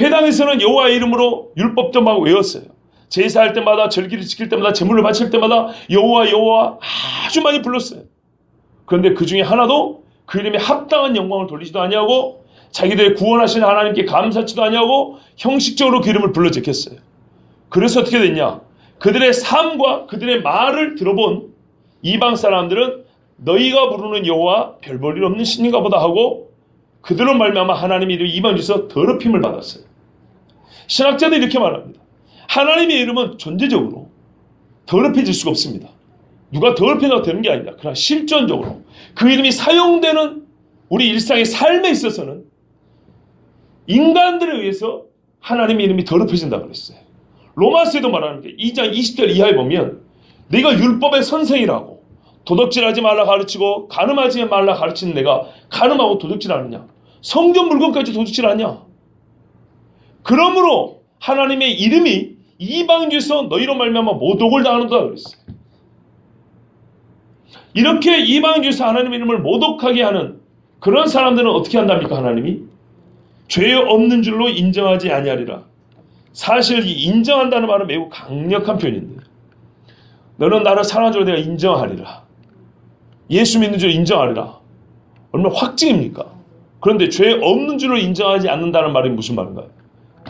Speaker 1: 회당에서는 여호와의 이름으로 율법도 막 외웠어요. 제사할 때마다, 절기를 지킬 때마다, 제물을 바칠 때마다 여호와 여호와 아주 많이 불렀어요. 그런데 그 중에 하나도 그 이름에 합당한 영광을 돌리지도 아니하고 자기들의 구원하신 하나님께 감사치도 아니하고 형식적으로 그 이름을 불러 제꼈어요. 그래서 어떻게 됐냐? 그들의 삶과 그들의 말을 들어본 이방 사람들은 너희가 부르는 여호와 별 볼 일 없는 신인가 보다 하고 그들로 말미암아 하나님의 이름이 이방 중에서 더럽힘을 받았어요. 신학자들이 이렇게 말합니다. 하나님의 이름은 존재적으로 더럽혀질 수가 없습니다. 누가 더럽혀도 되는 게 아니다. 그러나 실존적으로 그 이름이 사용되는 우리 일상의 삶에 있어서는 인간들에 의해서 하나님의 이름이 더럽혀진다고 그랬어요. 로마서에도 말하는 게 2장 20절 이하에 보면 내가 율법의 선생이라고 도둑질하지 말라 가르치고 간음하지 말라 가르치는 내가 간음하고 도둑질하느냐? 성전 물건까지 도둑질하냐? 그러므로 하나님의 이름이 이방주에서 너희로 말미암아 모독을 당하는다 그랬어요. 이렇게 이방주에서 하나님의 이름을 모독하게 하는 그런 사람들은 어떻게 한답니까? 하나님이 죄 없는 줄로 인정하지 아니하리라. 사실 이 인정한다는 말은 매우 강력한 표현인데 너는 나를 사랑하는 줄로 내가 인정하리라. 예수 믿는 줄로 인정하리라. 얼마나 확증입니까? 그런데 죄 없는 줄로 인정하지 않는다는 말이 무슨 말인가요?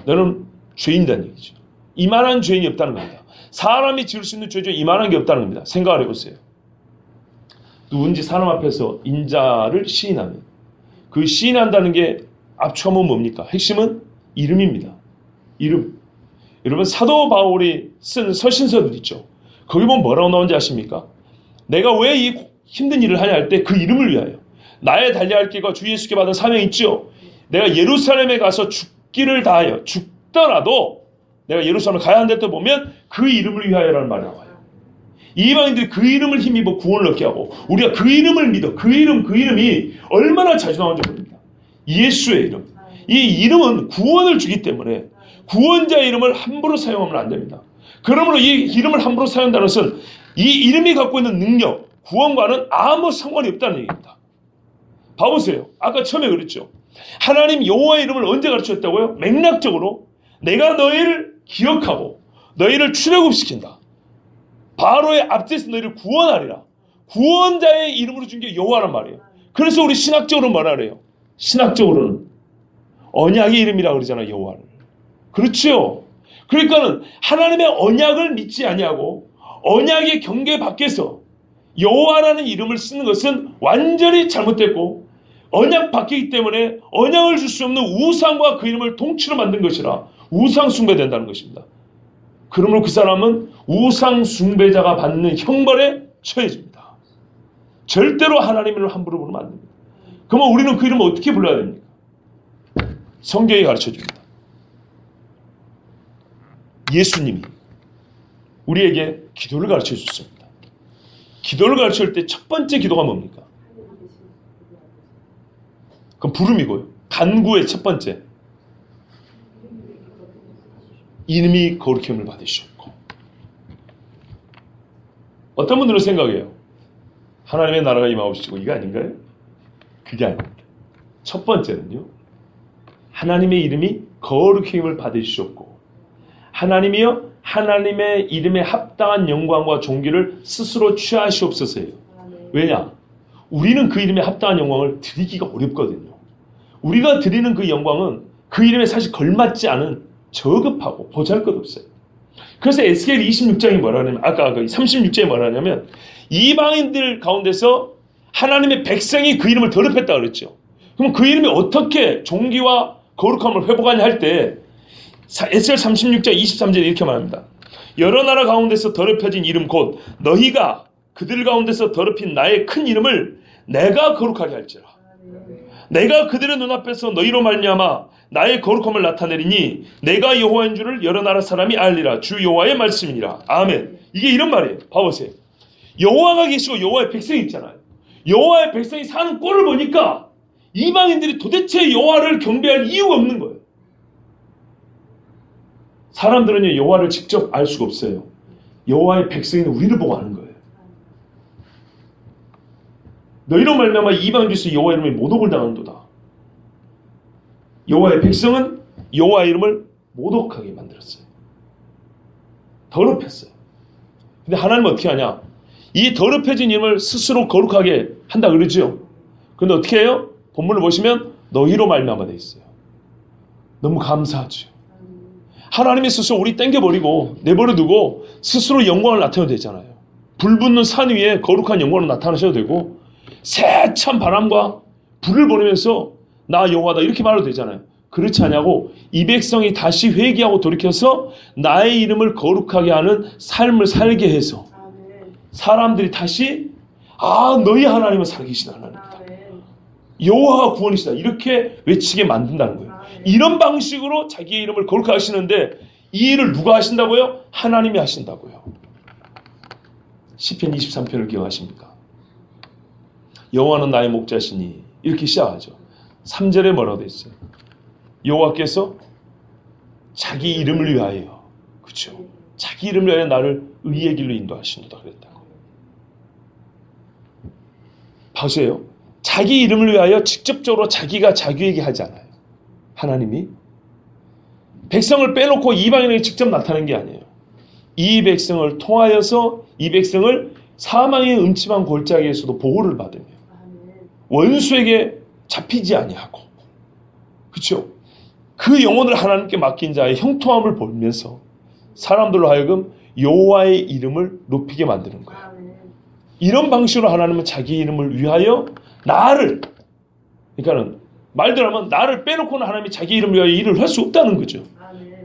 Speaker 1: 너는 죄인이라는 얘기죠. 이만한 죄인이 없다는 겁니다. 사람이 지을 수 있는 죄 중에 이만한 게 없다는 겁니다. 생각을 해보세요. 누군지 사람 앞에서 인자를 시인하면 그 시인한다는 게 압축하면 뭡니까? 핵심은 이름입니다. 이름. 여러분 사도 바울이 쓴 서신서들 있죠. 거기 보면 뭐라고 나오는지 아십니까? 내가 왜 이 힘든 일을 하냐 할 때 그 이름을 위하여 나의 달려야 할 길과 주 예수께 받은 사명이 있죠. 내가 예루살렘에 가서 죽기를 다하여 죽더라도 내가 예루살렘에 가야 한다 때 보면 그 이름을 위하여라는 말이 나와요. 이방인들이 그 이름을 힘입어 구원을 얻게 하고 우리가 그 이름을 믿어 그 이름이 얼마나 자주나온지 모릅니다. 예수의 이름. 이 이름은 구원을 주기 때문에 구원자의 이름을 함부로 사용하면 안 됩니다. 그러므로 이 이름을 함부로 사용한다는 것은 이 이름이 갖고 있는 능력, 구원과는 아무 상관이 없다는 얘기입니다. 봐보세요. 아까 처음에 그랬죠. 하나님 여호와의 이름을 언제 가르쳤다고요? 맥락적으로 내가 너희를 기억하고 너희를 출애굽시킨다. 바로의 앞에서 너희를 구원하리라. 구원자의 이름으로 준 게 여호와란 말이에요. 그래서 우리 신학적으로 뭐라 그래요? 신학적으로는 언약의 이름이라고 그러잖아요. 여호와를. 그렇죠. 그러니까는 하나님의 언약을 믿지 아니하고 언약의 경계 밖에서 여호와라는 이름을 쓰는 것은 완전히 잘못됐고 언약 밖이기 때문에 언약을 줄 수 없는 우상과 그 이름을 통째로 만든 것이라 우상 숭배된다는 것입니다. 그러므로 그 사람은 우상 숭배자가 받는 형벌에 처해집니다. 절대로 하나님 이름을 함부로 부르면 안 됩니다. 그러면 우리는 그 이름을 어떻게 불러야 됩니까? 성경이 가르쳐줍니다. 예수님이 우리에게 기도를 가르쳐 줬습니다. 기도를 가르칠 때 첫 번째 기도가 뭡니까? 그럼 부름이고요. 간구의 첫 번째. 이름이 거룩함을 받으셨고. 어떤 분들은 생각해요. 하나님의 나라가 임하옵시고 이게 아닌가요? 그게 아닙니다. 첫 번째는요. 하나님의 이름이 거룩함을 받으셨고 하나님이요 하나님의 이름에 합당한 영광과 존귀를 스스로 취하시옵소서예요. 왜냐? 우리는 그 이름에 합당한 영광을 드리기가 어렵거든요. 우리가 드리는 그 영광은 그 이름에 사실 걸맞지 않은 저급하고 보잘것없어요. 그래서 에스겔 26장이 뭐라 하냐면 아까 36장이 뭐라 하냐면 이방인들 가운데서 하나님의 백성이 그 이름을 더럽혔다 그랬죠. 그럼 그 이름이 어떻게 존귀와 거룩함을 회복하냐 할 때 에스겔 36장 23절에 이렇게 말합니다. 여러 나라 가운데서 더럽혀진 이름 곧 너희가 그들 가운데서 더럽힌 나의 큰 이름을 내가 거룩하게 할지라. 내가 그들의 눈앞에서 너희로 말미암아 나의 거룩함을 나타내리니 내가 여호와인 줄을 여러 나라 사람이 알리라. 주 여호와의 말씀이니라. 아멘. 이게 이런 말이에요. 봐보세요. 여호와가 계시고 여호와의 백성이 있잖아요. 여호와의 백성이 사는 꼴을 보니까 이방인들이 도대체 여호와를 경배할 이유가 없는 거예요. 사람들은요 여호와를 직접 알 수가 없어요. 여호와의 백성인 우리를 보고 아는 거예요. 너희로 말미암아 이방인에서 여호와 이름에 모독을 당한도다. 여호와의 백성은 여호와 이름을 모독하게 만들었어요. 더럽혔어요. 근데 하나님은 어떻게 하냐? 이 더럽혀진 이름을 스스로 거룩하게 한다 그러죠. 근데 어떻게 해요? 본문을 보시면 너희로 말미암아 돼 있어요. 너무 감사하죠. 하나님이 스스로 우리 땡겨버리고 내버려두고 스스로 영광을 나타내도 되잖아요. 불붙는 산 위에 거룩한 영광을 나타나셔도 되고 세찬 바람과 불을 보내면서 나 여호와다 이렇게 말해도 되잖아요. 그렇지 않냐고 이 백성이 다시 회개하고 돌이켜서 나의 이름을 거룩하게 하는 삶을 살게 해서 사람들이 다시 너희 하나님은 살아계신 하나님이다. 여호와가 구원이시다. 이렇게 외치게 만든다는 거예요. 이런 방식으로 자기의 이름을 거룩하게 하시는데 이 일을 누가 하신다고요? 하나님이 하신다고요. 시편 23편을 기억하십니까? 여호와는 나의 목자시니 이렇게 시작하죠. 3절에 뭐라고 되어 있어요? 여호와께서 자기 이름을 위하여 그렇죠? 자기 이름을 위하여 나를 의의 길로 인도하시노다 그랬다고. 보세요. 자기 이름을 위하여 직접적으로 자기가 자기에게 하지 않아요. 하나님이 백성을 빼놓고 이방인에게 직접 나타나는 게 아니에요. 이 백성을 통하여서 이 백성을 사망의 음침한 골짜기에서도 보호를 받으며 원수에게 잡히지 아니하고 그렇죠? 그 영혼을 하나님께 맡긴 자의 형통함을 보면서 사람들로 하여금 여호와의 이름을 높이게 만드는 거예요. 이런 방식으로 하나님은 자기 이름을 위하여 나를 그러니까는 말대로 하면 나를 빼놓고는 하나님이 자기 이름을 위하여 일을 할 수 없다는 거죠.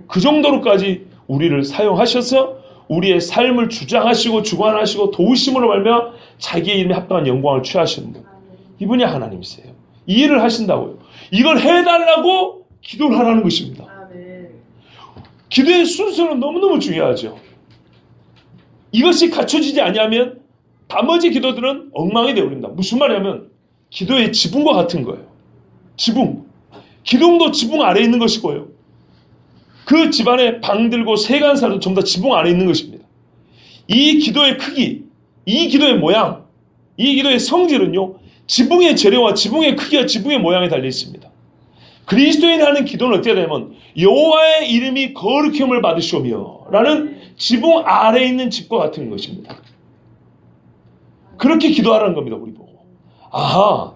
Speaker 1: 그 정도로까지 우리를 사용하셔서 우리의 삶을 주장하시고 주관하시고 도우심으로 말미암아 자기의 이름에 합당한 영광을 취하시는 분. 이분이 하나님이세요. 이 일을 하신다고요. 이걸 해달라고 기도를 하라는 것입니다. 기도의 순서는 너무너무 중요하죠. 이것이 갖춰지지 아니하면 나머지 기도들은 엉망이 되어버립니다. 무슨 말이냐면 기도의 지붕과 같은 거예요. 지붕. 기둥도 지붕 아래에 있는 것이고요. 그 집안의 방들고 세간살도 전부 다 지붕 아래에 있는 것입니다. 이 기도의 크기, 이 기도의 모양, 이 기도의 성질은요, 지붕의 재료와 지붕의 크기와 지붕의 모양에 달려 있습니다. 그리스도인이 하는 기도는 어떻게 되냐면 여호와의 이름이 거룩함을 받으시오며 라는 지붕 아래에 있는 집과 같은 것입니다. 그렇게 기도하라는 겁니다. 우리 보고. 아하,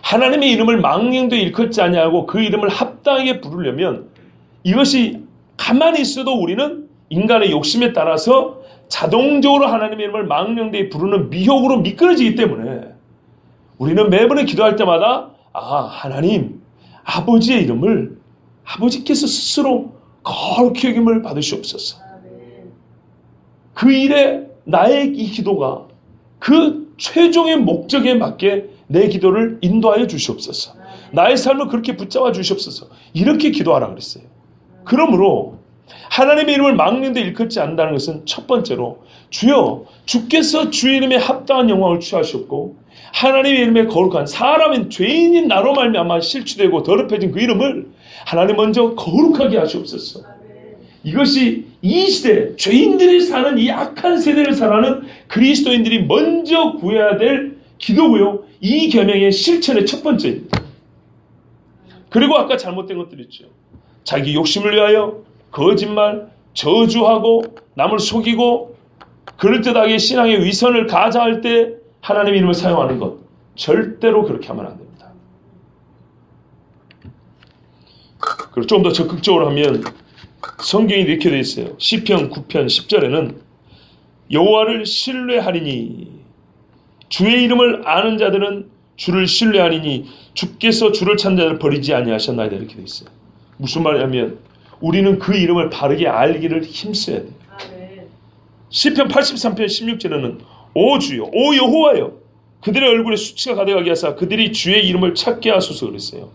Speaker 1: 하나님의 이름을 망령되이 일컫지 아니하고 그 이름을 합당하게 부르려면 이것이 가만히 있어도 우리는 인간의 욕심에 따라서 자동적으로 하나님의 이름을 망령되이 부르는 미혹으로 미끄러지기 때문에 우리는 매번에 기도할 때마다 하나님 아버지의 이름을 아버지께서 스스로 거룩히 여김을 받으시옵소서. 그 일에 나의 이 기도가 그 최종의 목적에 맞게 내 기도를 인도하여 주시옵소서. 나의 삶을 그렇게 붙잡아 주시옵소서. 이렇게 기도하라 그랬어요. 그러므로 하나님의 이름을 망령되이 일컫지 않는다는 것은 첫 번째로 주여 주께서 주의 이름에 합당한 영광을 취하셨고 하나님의 이름에 거룩한 사람인 죄인인 나로 말미암아 실추되고 더럽혀진 그 이름을 하나님 먼저 거룩하게 하시옵소서. 이것이 이 시대 죄인들이 사는 이 악한 세대를 살아가는 그리스도인들이 먼저 구해야 될 기도고요. 이 계명의 실천의 첫 번째입니다. 그리고 아까 잘못된 것들 있죠. 자기 욕심을 위하여 거짓말, 저주하고 남을 속이고 그럴듯하게 신앙의 위선을 가장할 때 하나님의 이름을 사용하는 것. 절대로 그렇게 하면 안 됩니다. 그리고 좀 더 적극적으로 하면 성경이 이렇게 되어 있어요. 시편 9편 10절에는 여호와를 신뢰하리니 주의 이름을 아는 자들은 주를 신뢰하리니 주께서 주를 찾는 자를 버리지 아니하셨나이다 이렇게 되어 있어요. 무슨 말이냐면 우리는 그 이름을 바르게 알기를 힘써야 돼요. 시편 83편 16절에는 오 주여 오 여호와여 그들의 얼굴에 수치가 가득하게 하사 그들이 주의 이름을 찾게 하소서 그랬어요.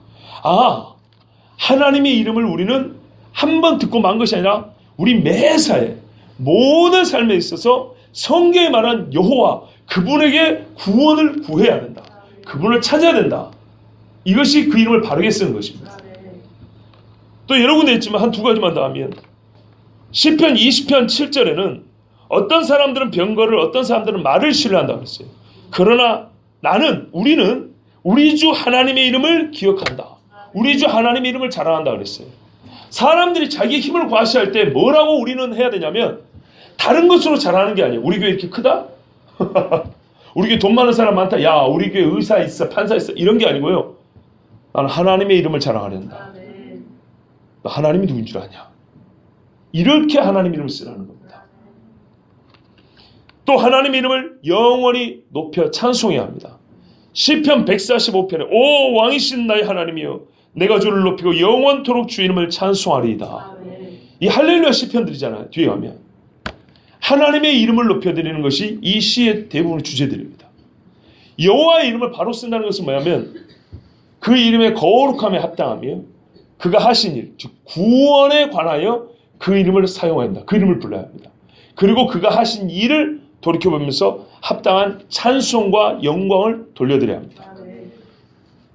Speaker 1: 하나님의 이름을 우리는 한 번 듣고 만 것이 아니라 우리 매사에 모든 삶에 있어서 성경에 말한 여호와 그분에게 구원을 구해야 된다. 그분을 찾아야 된다. 이것이 그 이름을 바르게 쓰는 것입니다. 또 여러 군데 있지만 한 두 가지만 더 하면 시편 20편 7절에는 어떤 사람들은 병거를 어떤 사람들은 말을 신뢰한다고 했어요. 그러나 우리는 우리 주 하나님의 이름을 기억한다. 우리 주 하나님의 이름을 자랑한다 그랬어요. 사람들이 자기의 힘을 과시할 때 뭐라고 우리는 해야 되냐면 다른 것으로 자랑하는 게 아니에요. 우리 교회 이렇게 크다? 우리 교회 돈 많은 사람 많다. 야 우리 교회 의사 있어 판사 있어 이런 게 아니고요. 나는 하나님의 이름을 자랑하려한다. 너 하나님이 누군 줄 아냐? 이렇게 하나님의 이름을 쓰라는 겁니다. 또 하나님의 이름을 영원히 높여 찬송해야 합니다. 시편 145편에 오 왕이신 나의 하나님이여 내가 주를 높이고 영원토록 주의 이름을 찬송하리이다. 이 할렐루야 시편들이잖아요. 뒤에 가면 하나님의 이름을 높여드리는 것이 이 시의 대부분의 주제들입니다. 여호와의 이름을 바로 쓴다는 것은 뭐냐면 그 이름의 거룩함에 합당하며 그가 하신 일, 즉 구원에 관하여 그 이름을 사용해야 한다. 그 이름을 불러야 합니다. 그리고 그가 하신 일을 돌이켜보면서 합당한 찬송과 영광을 돌려드려야 합니다.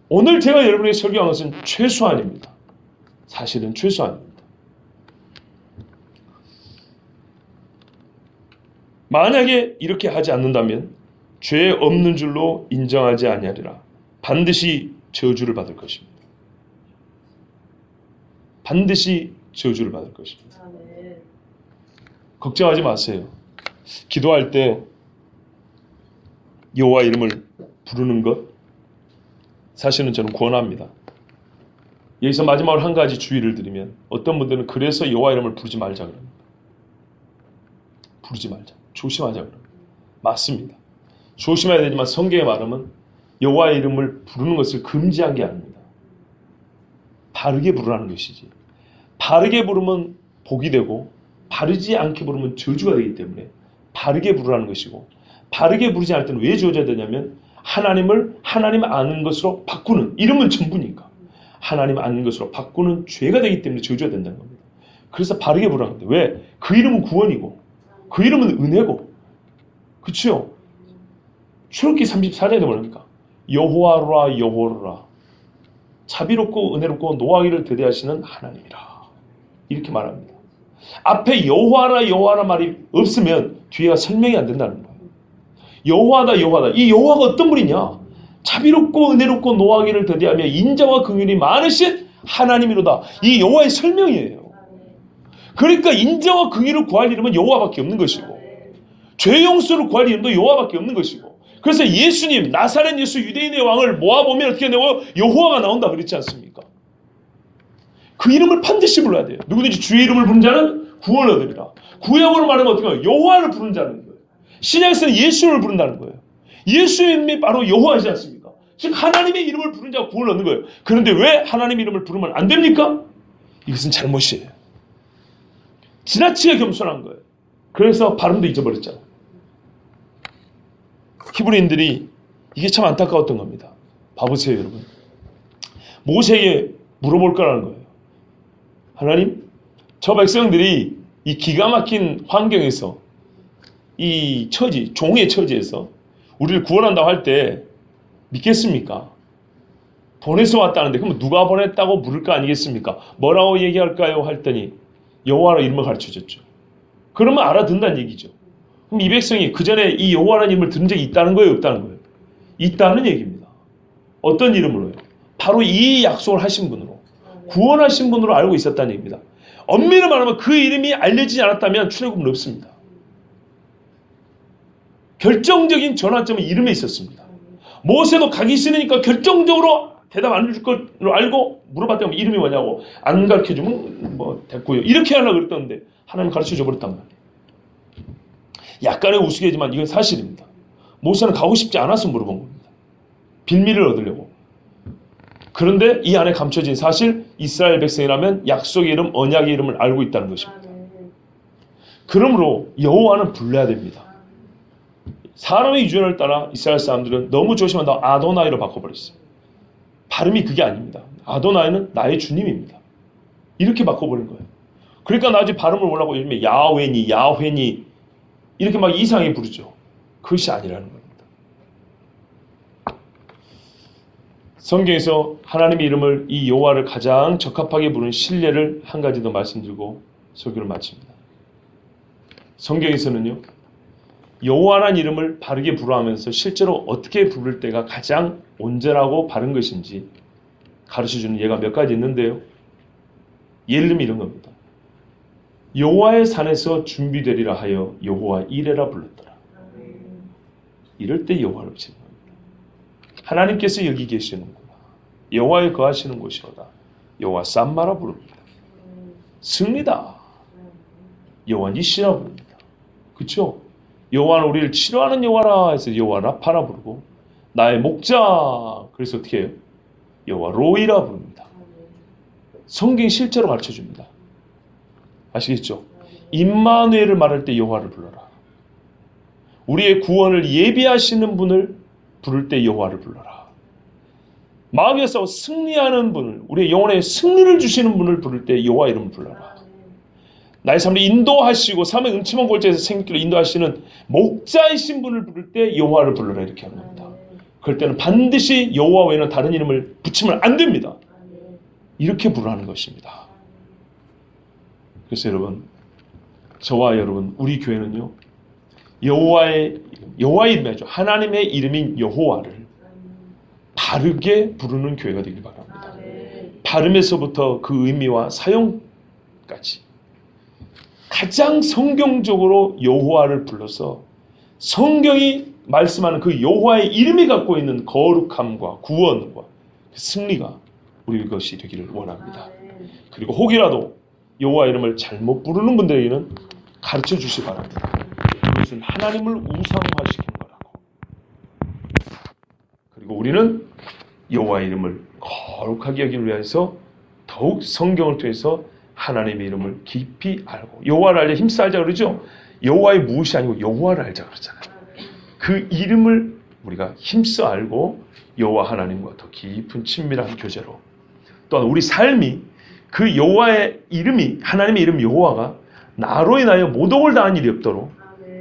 Speaker 1: 오늘 제가 여러분에게 설교한 것은 최소한입니다. 사실은 최소한입니다. 만약에 이렇게 하지 않는다면 죄 없는 줄로 인정하지 아니하리라. 반드시 저주를 받을 것입니다. 반드시 저주를 받을 것입니다. 걱정하지 마세요. 기도할 때 여호와 이름을 부르는 것 사실은 저는 권합니다. 여기서 마지막으로 한 가지 주의를 드리면 어떤 분들은 그래서 여호와 이름을 부르지 말자 그럽니다. 부르지 말자. 조심하자 그럽니다. 맞습니다. 조심해야 되지만 성경의 말하면 여호와의 이름을 부르는 것을 금지한 게 아닙니다. 바르게 부르라는 것이지. 바르게 부르면 복이 되고 바르지 않게 부르면 저주가 되기 때문에 바르게 부르라는 것이고 바르게 부르지 않을 때는 왜 저주가 되냐면 하나님을 하나님 아는 것으로 바꾸는 이름은 전부니까 하나님 아는 것으로 바꾸는 죄가 되기 때문에 저주가 된다는 겁니다. 그래서 바르게 부르라는 겁니다. 왜? 그 이름은 구원이고 그 이름은 은혜고, 그치요? 출애굽기 34장에 뭐랍니까? 여호와라 여호와라, 자비롭고 은혜롭고 노하기를 대대하시는 하나님이라, 이렇게 말합니다. 앞에 여호와라 여호와라 말이 없으면 뒤에가 설명이 안 된다는 거예요. 여호와다 여호와다, 이 여호와가 어떤 분이냐? 자비롭고 은혜롭고 노하기를 더디하며 인자와 긍휼이 많으신 하나님이로다. 이 여호와의 설명이에요. 그러니까 인자와 긍휼을 구할 이름은 여호와밖에 없는 것이고, 죄 용서를 구할 이름도 여호와밖에 없는 것이고, 그래서 예수님 나사렛 예수 유대인의 왕을 모아보면 어떻게 나와요? 여호와가 나온다 그랬지 않습니까? 그 이름을 반드시 불러야 돼요. 누구든지 주의 이름을 부른 자는 구원을 얻으리라. 구약으로 말하면 어떻게 해요? 여호와를 부른 자는 거예요. 신약에서는 예수를 부른다는 거예요. 예수의 이름이 바로 여호와이지 않습니까? 즉 하나님의 이름을 부른 자가 구원을 얻는 거예요. 그런데 왜 하나님의 이름을 부르면 안 됩니까? 이것은 잘못이에요. 지나치게 겸손한 거예요. 그래서 발음도 잊어버렸잖아요. 히브리인들이 이게 참 안타까웠던 겁니다. 봐보세요 여러분. 모세에게 물어볼 거라는 거예요. 하나님, 저 백성들이 이 기가 막힌 환경에서, 이 처지, 종의 처지에서 우리를 구원한다고 할 때 믿겠습니까? 보내서 왔다는데 그럼 누가 보냈다고 물을 거 아니겠습니까? 뭐라고 얘기할까요? 했더니 여호와라 이름을 가르쳐줬죠. 그러면 알아듣는다는 얘기죠. 그럼 이 백성이 그 전에 이 여호와라는 이름을 들은 적이 있다는 거예요? 없다는 거예요? 있다는 얘기입니다. 어떤 이름으로요? 바로 이 약속을 하신 분으로, 구원하신 분으로 알고 있었다는 얘기입니다. 엄밀히 말하면 그 이름이 알려지지 않았다면 출애굽은 없습니다. 결정적인 전환점은 이름에 있었습니다. 모세도 가기 싫으니까 결정적으로 대답 안 줄 걸로 알고 물어봤더니 이름이 뭐냐고, 안 가르쳐주면 뭐 됐고요, 이렇게 하려고 그랬던데 하나님 가르쳐줘 버렸단 말이에요. 약간의 우스개지만 이건 사실입니다. 모세는 가고 싶지 않아서 물어본 겁니다. 빌미를 얻으려고. 그런데 이 안에 감춰진 사실, 이스라엘 백성이라면 약속의 이름, 언약의 이름을 알고 있다는 것입니다. 그러므로 여호와는 불러야 됩니다. 사람의 유전을 따라 이스라엘 사람들은 너무 조심한다고 아도나이로 바꿔버렸어요. 발음이 그게 아닙니다. 아도나이는 나의 주님입니다. 이렇게 바꿔버린 거예요. 그러니까 나중에 발음을 몰라고 요즘에 야훼니, 야훼니 이렇게 막 이상하게 부르죠. 그것이 아니라는 겁니다. 성경에서 하나님의 이름을, 이 여호와를 가장 적합하게 부르는 신뢰를 한 가지 더 말씀드리고 설교를 마칩니다. 성경에서는요, 여호와라는 이름을 바르게 부르면서 실제로 어떻게 부를 때가 가장 온전하고 바른 것인지 가르쳐주는 예가 몇 가지 있는데요. 예를 들면 이런 겁니다. 여호와의 산에서 준비되리라 하여 여호와 이레라 불렀더라. 이럴 때 여호와를 부르는 겁니다. 하나님께서 여기 계시는구나. 여호와에 거하시는 곳이로다. 여호와 쌈마라 부릅니다. 승리다. 여호와 니시라 부릅니다. 그렇죠? 여호와는 우리를 치료하는 여호와라 해서 여호와 라파라 부르고, 나의 목자, 그래서 어떻게 해요? 여호와 로이라 부릅니다. 성경이 실제로 가르쳐줍니다. 아시겠죠? 임마누엘을 말할 때 여호와를 불러라. 우리의 구원을 예비하시는 분을 부를 때 여호와를 불러라. 마귀에서 승리하는 분을, 우리의 영혼에 승리를 주시는 분을 부를 때 여호와 이름을 불러라. 나의 삶을 인도하시고 삶의 음침한 골짜기에서 생길로 인도하시는 목자이신 분을 부를 때 여호와를 불러라, 이렇게 하는 겁니다. 그럴 때는 반드시 여호와 외에는 다른 이름을 붙이면 안 됩니다. 이렇게 부르는 것입니다. 그래서 여러분, 저와 여러분, 우리 교회는요, 여호와의 이름이죠. 하나님의 이름인 여호와를 바르게 부르는 교회가 되길 바랍니다. 발음에서부터 그 의미와 사용까지 가장 성경적으로 여호와를 불러서 성경이 말씀하는 그 여호와의 이름이 갖고 있는 거룩함과 구원과 승리가 우리 것이 되기를 원합니다. 그리고 혹이라도 여호와 이름을 잘못 부르는 분들에게는 가르쳐 주시기 바랍니다. 그것은 하나님을 우상화시키는 거라고. 그리고 우리는 여호와의 이름을 거룩하게 여기기 위해서 더욱 성경을 통해서 하나님의 이름을 깊이 알고, 여호와를 알자 힘써 알자 그러죠. 여호와의 무엇이 아니고 여호와를 알자 그러잖아요. 그 이름을 우리가 힘써 알고 여호와 하나님과 더 깊은 친밀한 교제로, 또한 우리 삶이 그 여호와의 이름이, 하나님의 이름 여호와가 나로 인하여 모독을 당한 일이 없도록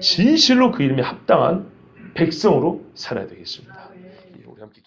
Speaker 1: 진실로 그 이름에 합당한 백성으로 살아야 되겠습니다. 우리 함께